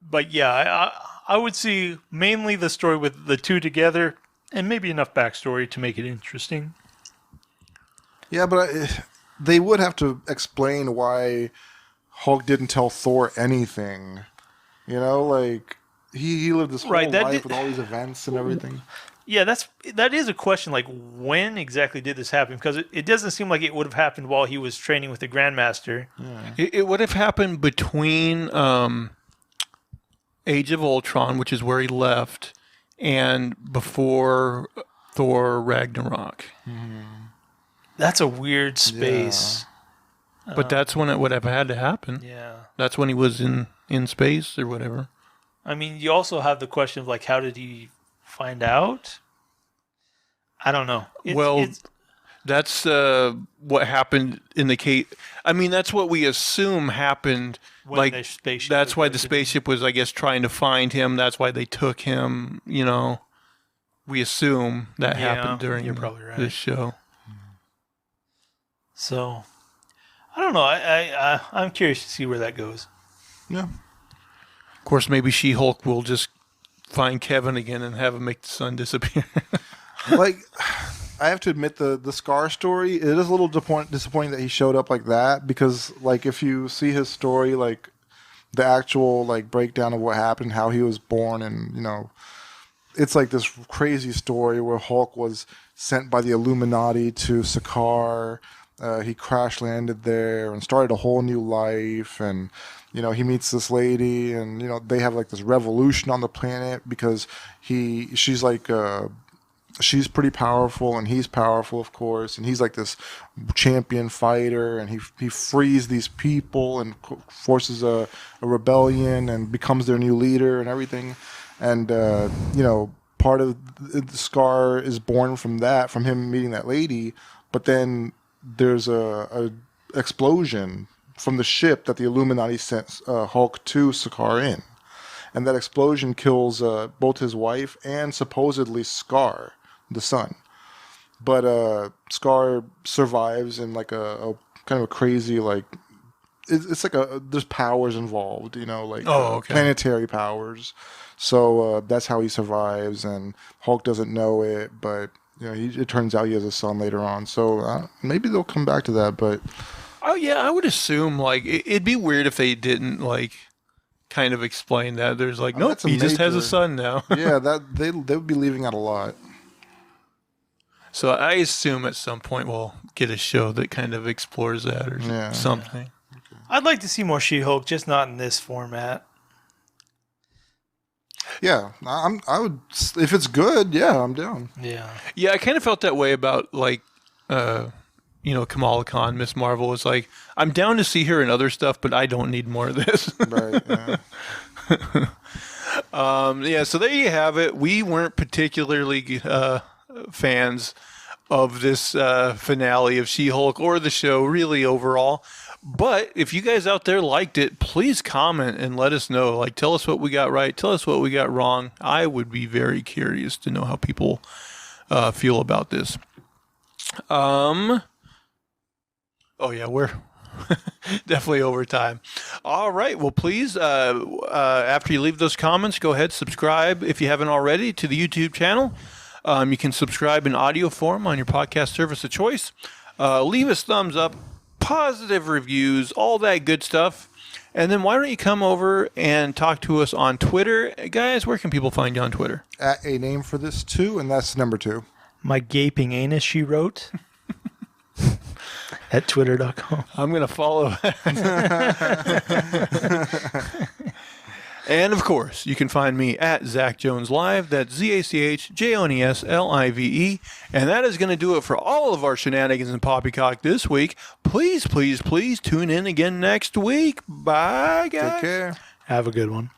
But yeah, I would see mainly the story with the two together and maybe enough backstory to make it interesting.
Yeah, but they would have to explain why Hulk didn't tell Thor anything. You know, like he lived this whole life with all these events and everything.
Yeah, that is a question. Like, when exactly did this happen? Because it doesn't seem like it would have happened while he was training with the Grandmaster.
Yeah.
It would have happened between Age of Ultron, which is where he left, and before Thor Ragnarok.
That's a weird space.
But that's when it would have had to happen.
Yeah.
That's when he was in space or whatever.
I mean, you also have the question of, like, how did he find out? I don't know.
That's what happened in the case. I mean, that's what we assume happened.
When the spaceship
that's why the spaceship was, I guess, trying to find him. That's why they took him. You know, we assume that happened during
you're probably right.
this show.
So, I don't know. I'm curious to see where that goes.
Yeah.
Of course, maybe She-Hulk will just find Kevin again and have him make the sun disappear.
Like, I have to admit the Scar story, it is a little disappointing that he showed up like that, because like if you see his story, like the actual like breakdown of what happened, how he was born, and you know, it's like this crazy story where Hulk was sent by the Illuminati to Sakaar. He crash landed there and started a whole new life, and you know, he meets this lady, and you know, they have like this revolution on the planet because she's like she's pretty powerful and he's powerful, of course, and he's like this champion fighter, and he frees these people and forces a rebellion and becomes their new leader and everything. And you know, part of the Scar is born from him meeting that lady, but then there's a explosion from the ship that the Illuminati sent Hulk to Sakaar in. And that explosion kills both his wife and supposedly Scar, the son. But Scar survives in like a kind of a crazy, like, it's like there's powers involved, like planetary powers. So that's how he survives, and Hulk doesn't know it, but it turns out he has a son later on. So maybe they'll come back to that, but...
Oh, yeah, I would assume, like, it'd be weird if they didn't, like, kind of explain that. There's like, nope, he just has a son now.
Yeah, that they would be leaving out a lot.
So I assume at some point we'll get a show that kind of explores that or something.
Yeah. I'd like to see more She-Hulk, just not in this format.
Yeah, I would, if it's good, yeah, I'm down.
Yeah, I kind of felt that way about, like, Kamala Khan, Miss Marvel was like, I'm down to see her in other stuff, but I don't need more of this.
Right, yeah.
So there you have it. We weren't particularly fans of this finale of She-Hulk or the show, really, overall. But if you guys out there liked it, please comment and let us know. Like, tell us what we got right. Tell us what we got wrong. I would be very curious to know how people feel about this. Oh, yeah, we're definitely over time. All right. Well, please, after you leave those comments, go ahead, subscribe if you haven't already to the YouTube channel. You can subscribe in audio form on your podcast service of choice. Leave us thumbs up, positive reviews, all that good stuff. And then why don't you come over and talk to us on Twitter? Guys, where can people find you on Twitter?
At a name for this too, and that's number 2.
My gaping anus, she wrote. At twitter.com.
I'm going to follow. And, of course, you can find me at Zach Jones Live. That's ZachJonesLive. And that is going to do it for all of our shenanigans and poppycock this week. Please, please, please tune in again next week. Bye, guys.
Take care.
Have a good one.